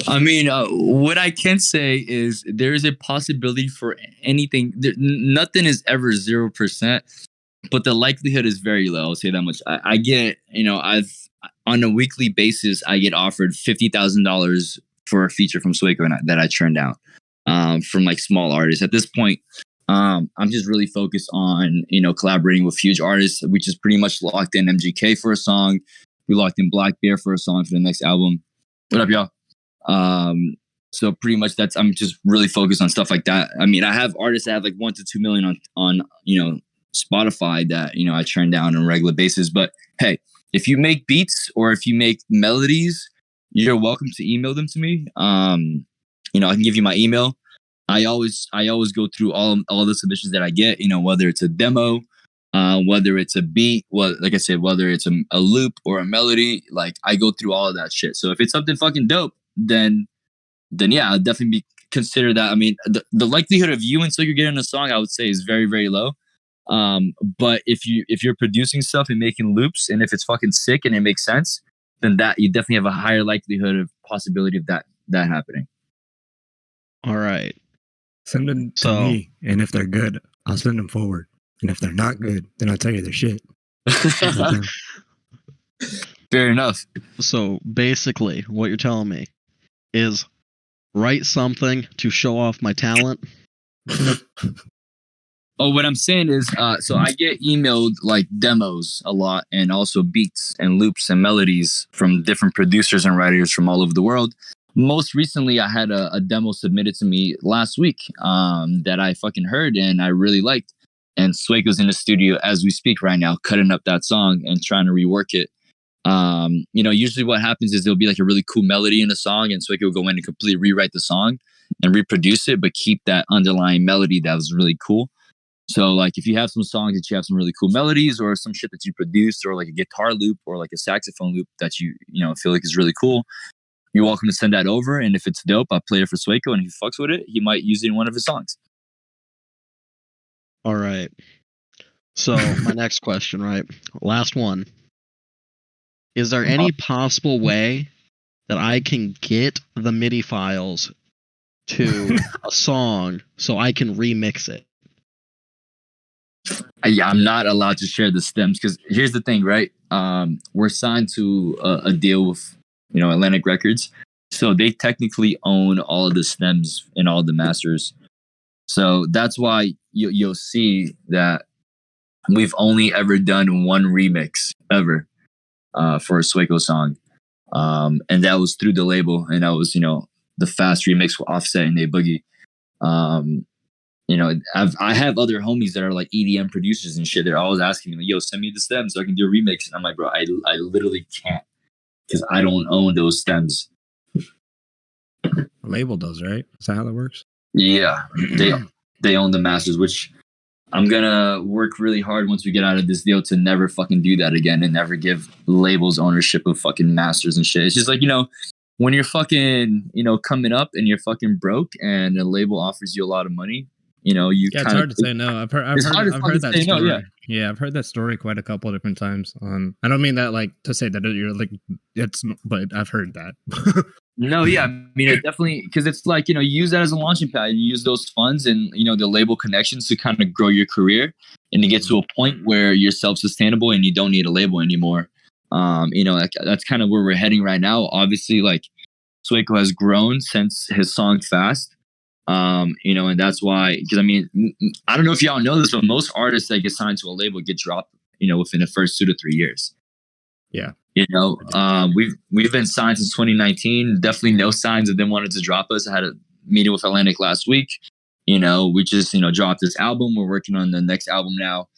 I mean, what I can say is there is a possibility for anything. Nothing is ever 0%, but the likelihood is very low. I'll say that much. I get, I've on a weekly basis, I get offered $50,000 for a feature from Swaco that I turned down from small artists. At this point, I'm just really focused on, collaborating with huge artists. We just pretty much locked in MGK for a song. We locked in Black Bear for a song for the next album. What up, y'all? So pretty much I'm just really focused on stuff like that. I mean, I have artists that have 1 to 2 million on Spotify that, I turn down on a regular basis. But hey, if you make beats or if you make melodies, you're welcome to email them to me. I can give you my email. I always go through all the submissions that I get, whether it's a demo, whether it's a beat, like I said, whether it's a loop or a melody, I go through all of that shit. So if it's something fucking dope, then yeah, I'll definitely consider that. I mean, the likelihood of you and Slicker getting a song, I would say, is very, very low. But if you're producing stuff and making loops, and if it's fucking sick and it makes sense, then that you definitely have a higher likelihood of possibility of that happening. All right. Send them to me, and if they're good, I'll send them forward. And if they're not good, then I'll tell you they're shit. Fair enough. So basically, what you're telling me is write something to show off my talent. Oh, what I'm saying is, so I get emailed demos a lot, and also beats and loops and melodies from different producers and writers from all over the world. Most recently, I had a demo submitted to me last week that I fucking heard and I really liked. And Swaco's in the studio as we speak right now, cutting up that song and trying to rework it. Usually what happens is there'll be a really cool melody in the song, and Swaco will go in and completely rewrite the song and reproduce it, but keep that underlying melody that was really cool. So if you have some songs that you have some really cool melodies or some shit that you produced, or a guitar loop or a saxophone loop that you feel is really cool, you're welcome to send that over. And if it's dope, I'll play it for Swaco, and if he fucks with it, he might use it in one of his songs. All right. So my next question, right? Last one. Is there any possible way that I can get the MIDI files to a song so I can remix it? I'm not allowed to share the stems because here's the thing, right? We're signed to a deal with, Atlantic Records. So they technically own all of the stems and all the masters. So that's why you'll see that we've only ever done one remix ever for a Swaco song. And that was through the label. And that was, the fast remix with Offset and A Boogie. I have other homies that are EDM producers and shit. They're always asking me, yo, send me the stems so I can do a remix. And I'm like, bro, I literally can't because I don't own those stems. The label does, right? Is that how that works? Yeah, they own the masters, which I'm gonna work really hard once we get out of this deal to never fucking do that again and never give labels ownership of fucking masters and shit. It's just like, when you're fucking, coming up and you're fucking broke and a label offers you a lot of money, you Yeah, it's hard to say no. I've heard that say story. no, yeah. Yeah, I've heard that story quite a couple of different times. I don't mean that like to say that you're like but I've heard that. No, yeah, I mean, it definitely, because it's like, you use that as a launching pad. You use those funds and, the label connections to kind of grow your career and to get to a point where you're self-sustainable and you don't need a label anymore. That's kind of where we're heading right now. Obviously, like, Sueco has grown since his song Fast. And that's why, because I mean, I don't know if y'all know this, but most artists that get signed to a label get dropped, within the first 2 to 3 years. Yeah. We've been signed since 2019. Definitely no signs of them wanting to drop us. I had a meeting with Atlantic last week. We just, dropped this album. We're working on the next album now.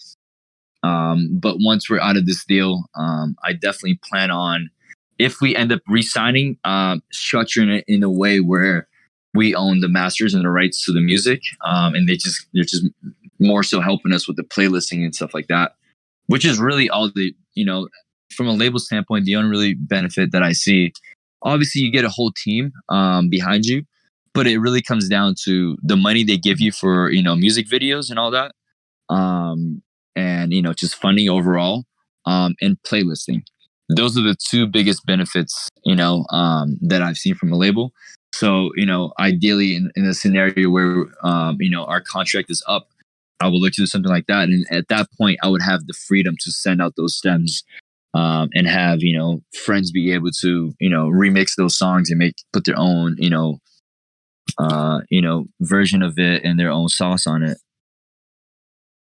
But once we're out of this deal, I definitely plan on, if we end up re-signing, structuring it in a way where we own the masters and the rights to the music. And they're just more so helping us with the playlisting and stuff like that, which is really all the, from a label standpoint, the only really benefit that I see. Obviously, you get a whole team behind you, but it really comes down to the money they give you for, music videos and all that. And, just funding overall and playlisting. Those are the two biggest benefits, that I've seen from a label. So, ideally in a scenario where, our contract is up, I will look to do something like that. And at that point, I would have the freedom to send out those stems and have, friends be able to, remix those songs and put their own, version of it and their own sauce on it.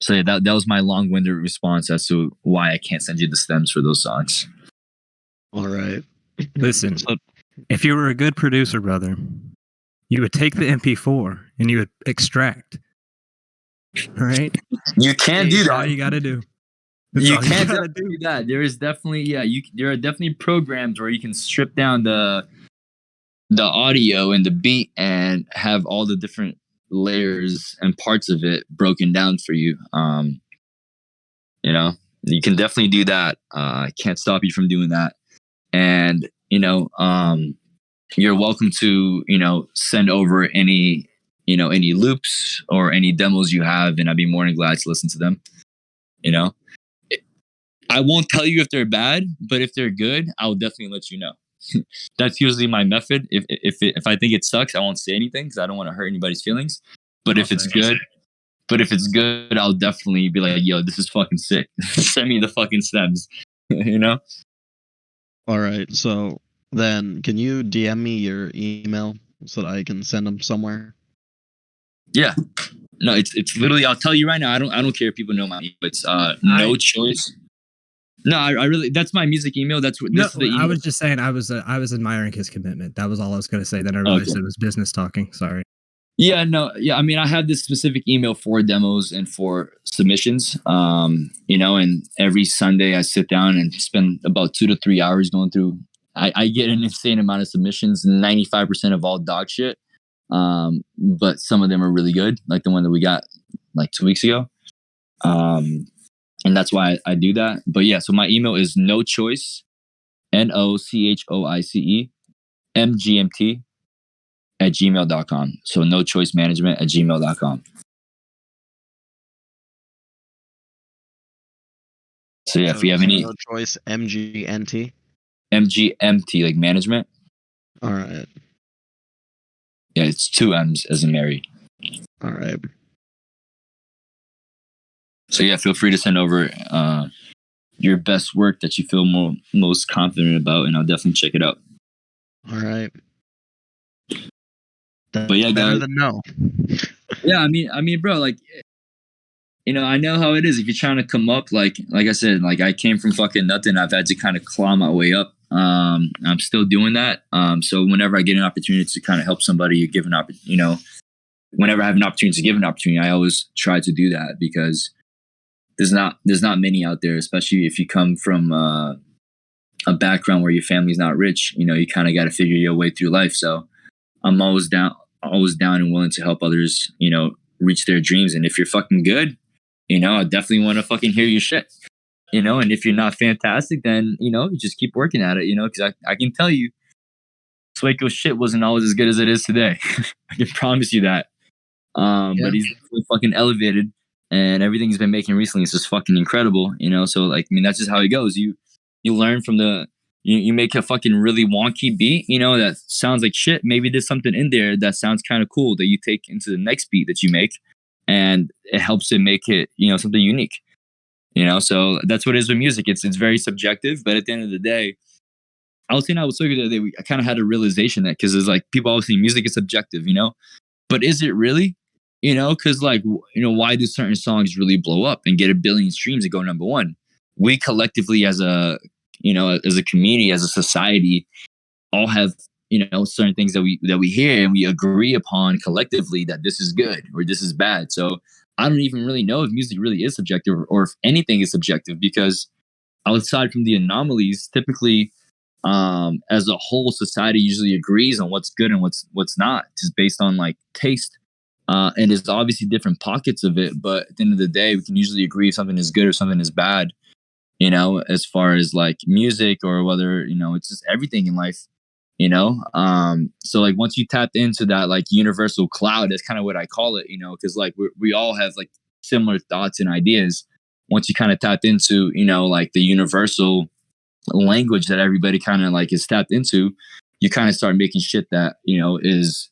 So yeah, that was my long-winded response as to why I can't send you the stems for those songs. All right. Listen, if you were a good producer, brother, you would take the MP4 and you would extract. All right? You can't do that. All you got to do. You can't do that. There is definitely, there are definitely programs where you can strip down the audio and the beat and have all the different layers and parts of it broken down for you. You can definitely do that. I can't stop you from doing that. And, you're welcome to, send over any loops or any demos you have, and I'd be more than glad to listen to them. I won't tell you if they're bad, but if they're good, I'll definitely let you know. That's usually my method. If I think it sucks, I won't say anything because I don't want to hurt anybody's feelings. But if it's good, I'll definitely be like, yo, this is fucking sick. Send me the fucking stems. All right. So then can you DM me your email so that I can send them somewhere? Yeah. No, it's literally, I'll tell you right now, I don't care if people know my email. It's no choice. No, I really, that's my music email. This is the email. I was just saying I was admiring his commitment. That was all I was going to say. Then I realized it was business talking. Sorry. Yeah, no, yeah. I mean, I have this specific email for demos and for submissions. And every Sunday I sit down and spend about 2 to 3 hours going through. I get an insane amount of submissions, 95% of all dog shit. But some of them are really good, like the one that we got like 2 weeks ago. And that's why I do that. But yeah, so my email is nochoice, NOCHOICE, MGMT @gmail.com. So nochoicemanagement @gmail.com. So yeah, if you have any. No choice, MGNT. MGMT, like management. All right. Yeah, it's 2 M's as in Mary. All right. So yeah, feel free to send over your best work that you feel most confident about, and I'll definitely check it out. All right. But yeah, better guys. than no. Yeah, I mean, bro, like, I know how it is. If you're trying to come up, like I said, like I came from fucking nothing. I've had to kind of claw my way up. I'm still doing that. So whenever I get an opportunity to kind of help somebody, give an opportunity, whenever I have an opportunity to give an opportunity, I always try to do that because there's not many out there, especially if you come from a background where your family's not rich. You kind of got to figure your way through life. So I'm always down and willing to help others, reach their dreams. And if you're fucking good, I definitely want to fucking hear your shit. And if you're not fantastic, then, you just keep working at it, because I can tell you, Swako's shit wasn't always as good as it is today. I can promise you that. But he's fucking elevated, and everything he's been making recently is just fucking incredible, So, that's just how it goes. You learn from you make a fucking really wonky beat, that sounds like shit. Maybe there's something in there that sounds kind of cool that you take into the next beat that you make, and it helps to make it, something unique. So that's what it is with music. It's very subjective, but at the end of the day, I was saying I was talking the other day, I kind of had a realization that, because it's like people always say music is subjective, but is it really? Because why do certain songs really blow up and get 1 billion streams and go number one? We collectively, as a community, as a society, all have certain things that we hear, and we agree upon collectively that this is good or this is bad. So I don't even really know if music really is subjective, or if anything is subjective, because outside from the anomalies, typically, as a whole, society usually agrees on what's good and what's not, just based on taste. And there's obviously different pockets of it, but at the end of the day, we can usually agree if something is good or something is bad. As far as music, or whether it's just everything in life. So once you tap into that universal cloud, that's kind of what I call it. Because we all have similar thoughts and ideas. Once you kind of tap into the universal language that everybody kind of is tapped into, you kind of start making shit that is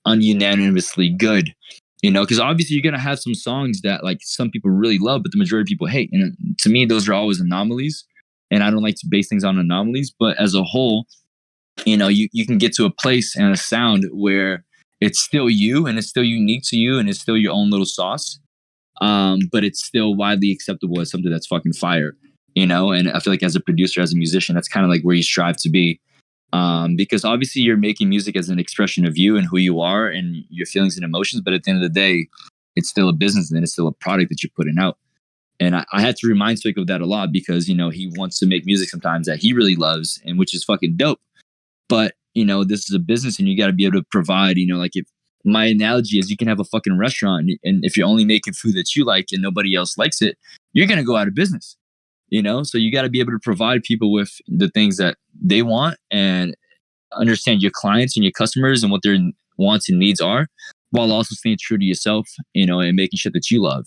ununanimously good. Because obviously you're gonna have some songs that some people really love, but the majority of people hate. And to me, those are always anomalies. And I don't like to base things on anomalies. But as a whole, you can get to a place and a sound where it's still you, and it's still unique to you, and it's still your own little sauce. But it's still widely acceptable as something that's fucking fire. And I feel like as a producer, as a musician, that's kind of where you strive to be. Because obviously you're making music as an expression of you and who you are and your feelings and emotions. But at the end of the day, it's still a business, and it's still a product that you're putting out. And I had to remind Swig of that a lot, because, he wants to make music sometimes that he really loves, and which is fucking dope. But, this is a business, and you got to be able to provide, if my analogy is, you can have a fucking restaurant, and if you're only making food that you like and nobody else likes it, you're going to go out of business. So you got to be able to provide people with the things that they want, and understand your clients and your customers and what their wants and needs are, while also staying true to yourself, and making shit that you love.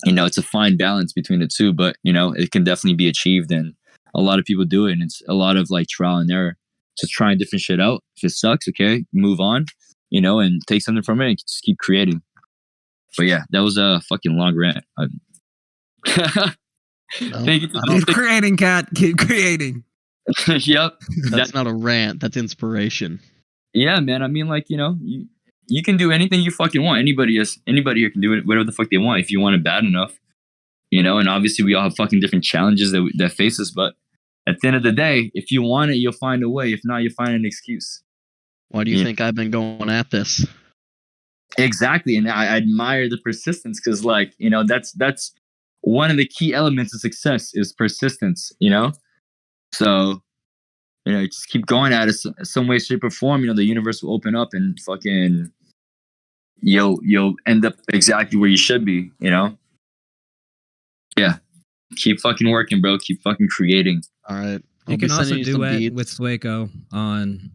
It's a fine balance between the two, but, it can definitely be achieved, and a lot of people do it. And it's a lot of trial and error, just trying different shit out. If it sucks, okay, move on, and take something from it and just keep creating. But yeah, that was a fucking long rant. Thank you. Keep creating, Kat. Keep creating. Yep. That's not a rant. That's inspiration. Yeah, man. I mean, you can do anything you fucking want. Anybody here can do it, whatever the fuck they want, if you want it bad enough. And obviously we all have fucking different challenges that face us. But at the end of the day, if you want it, you'll find a way. If not, you'll find an excuse. Why do you think I've been going at this? Exactly. And I admire the persistence, because that's one of the key elements of success is persistence, So, just keep going at it some way, shape, or form. The universe will open up, and fucking you'll end up exactly where you should be. Yeah. Keep fucking working, bro. Keep fucking creating. All right. You can also duet with Swako on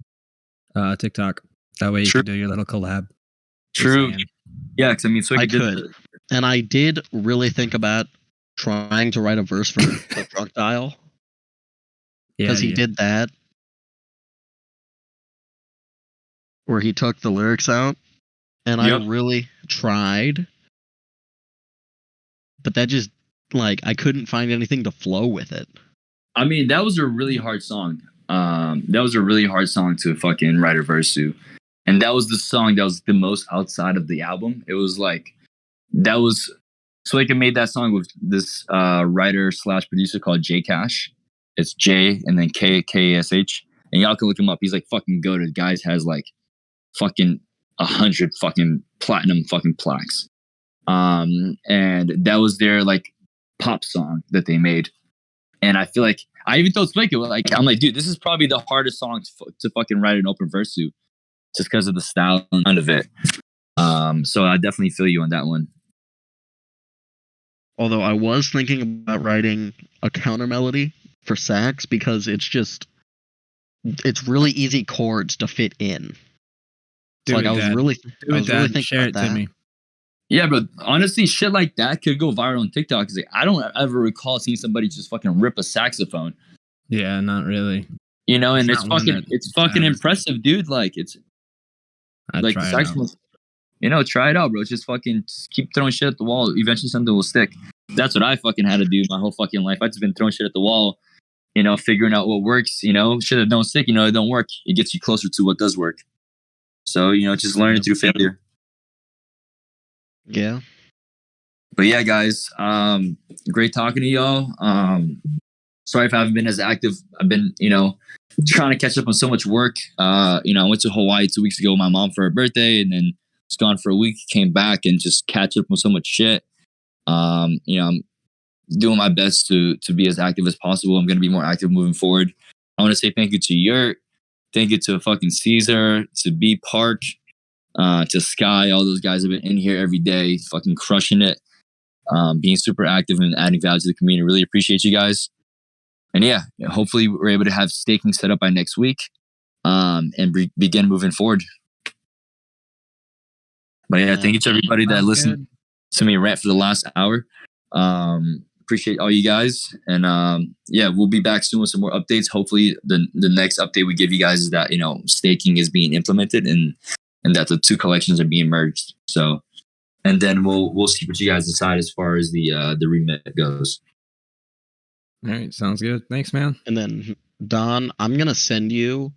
TikTok. That way you can do your little collab. True. Yeah, because Swako I could. And I did really think about trying to write a verse for the Drunk Dial. Because he did that. Where he took the lyrics out. And I really tried. But that just, I couldn't find anything to flow with it. I mean, that was a really hard song. That was a really hard song to fucking write a verse to. And that was the song that was the most outside of the album. It was Swaka made that song with this writer/producer called J Cash. It's J and then K-K-S-H. And y'all can look him up. He's fucking goated. The guy has fucking 100 fucking platinum fucking plaques. And that was their pop song that they made. And I feel I even told Swaka, I'm dude, this is probably the hardest song to fucking write an open verse to, just because of the style and of it. So I definitely feel you on that one. Although I was thinking about writing a counter melody for sax because it's really easy chords to fit in. Do So like it, I was Dad. really Do it, really Dad. thinking Share it about to that. me. Yeah, but honestly, shit like that could go viral on TikTok. Cause like, I don't ever recall seeing somebody just fucking rip a saxophone. Yeah, not really. You know, and It's not one that it's fucking ever- impressive, dude. Like it's I'd like the try it out. saxophone. You know, try it out, bro. Just fucking keep throwing shit at the wall. Eventually, something will stick. That's what I fucking had to do my whole fucking life. I just been throwing shit at the wall. You know, figuring out what works. You know, shit that don't stick. You know, it don't work. It gets you closer to what does work. So you know, just learning through failure. Yeah. But yeah, guys, great talking to y'all. Sorry if I haven't been as active. I've been, you know, trying to catch up on so much work. You know, I went to Hawaii 2 weeks ago with my mom for her birthday, and then was gone for a week. Came back and just catch up on so much shit. You know, I'm doing my best to be as active as possible. I'm going to be more active moving forward. I want to say thank you to Yurt, thank you to fucking Caesar, to B Park, to Sky. All those guys have been in here every day, fucking crushing it. Being super active and adding value to the community. Really appreciate you guys. And yeah, hopefully we're able to have staking set up by next week and begin moving forward. But yeah, thank you to everybody that listened to me rant for the last hour. Appreciate all you guys. And yeah, we'll be back soon with some more updates. Hopefully the next update we give you guys is that, you know, staking is being implemented and that the two collections are being merged. So, and then we'll see what you guys decide as far as the remit goes. All right, sounds good. Thanks, man. And then Don, I'm gonna send you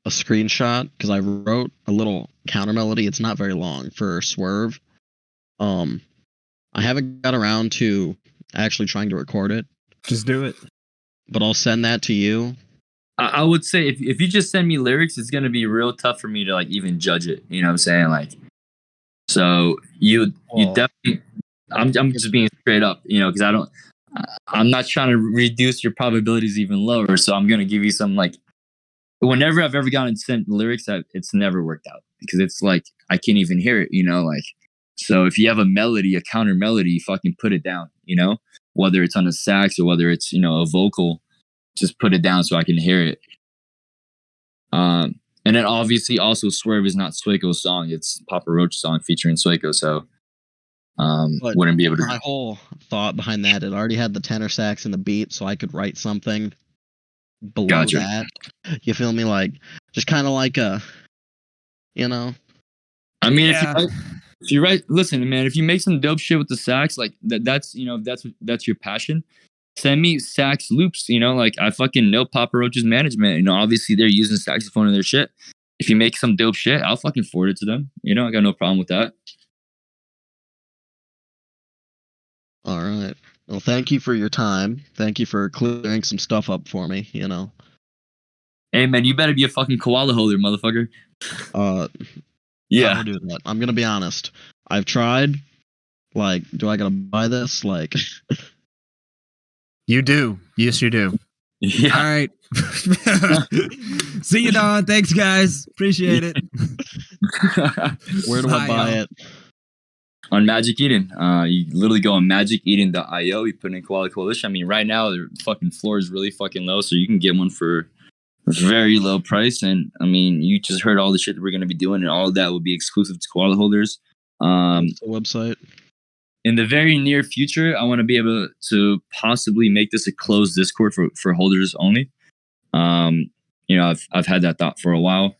a screenshot because I wrote a little counter melody. It's not very long for Swerve. I haven't got around to actually trying to record it. Just do it. But I'll send that to you. I would say if you just send me lyrics, it's gonna be real tough for me to like even judge it. You know what I'm saying? Like, so you definitely. I'm just being straight up, you know, because I'm not trying to reduce your probabilities even lower. So I'm gonna give you some like. Whenever I've ever gotten sent lyrics, it's never worked out because it's like I can't even hear it, you know, like. So if you have a melody, a counter melody, fucking put it down, you know, whether it's on a sax or whether it's, you know, a vocal, just put it down so I can hear it. And then obviously also Swerve is not Swako's song. It's Papa Roach's song featuring Swako. So wouldn't be able to. My whole thought behind that, it already had the tenor sax and the beat, so I could write something below that. You feel me? Like, just kind of like a, you know. I mean, if you write, listen, man, if you make some dope shit with the sax, like that's, you know, that's your passion. Send me sax loops, you know, like I fucking know Papa Roach's management. You know, obviously they're using saxophone in their shit. If you make some dope shit, I'll fucking forward it to them. You know, I got no problem with that. All right. Well, thank you for your time. Thank you for clearing some stuff up for me, you know. Hey, man, you better be a fucking koala holder, motherfucker. Yeah. I'll do that. I'm going to be honest. I've tried. Like, do I got to buy this? Like, you do. Yes, you do. Yeah. All right. See you, Don. Thanks, guys. Appreciate it. Where do I buy it? On Magic Eden. You literally go on magiceden.io. You put in Koala Koalition. I mean, right now, their fucking floor is really fucking low, so you can get one for a very low price. And, I mean, you just heard all the shit that we're going to be doing, and all of that will be exclusive to Koala holders. The website. In the very near future, I want to be able to possibly make this a closed Discord for holders only. You know, I've had that thought for a while,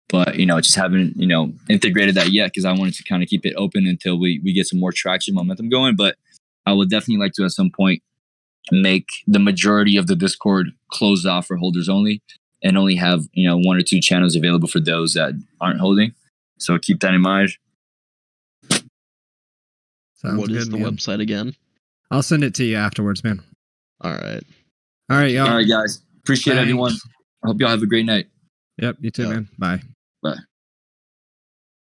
but, you know, just haven't, you know, integrated that yet because I wanted to kind of keep it open until we get some more traction, momentum going. But I would definitely like to at some point make the majority of the Discord closed off for holders only and only have, you know, 1 or 2 channels available for those that aren't holding. So keep that in mind. What is the website again? I'll send it to you afterwards, man. All right. All right, y'all. All right, guys. Appreciate everyone. I hope y'all have a great night. Yep, you too, man. Bye. Bye.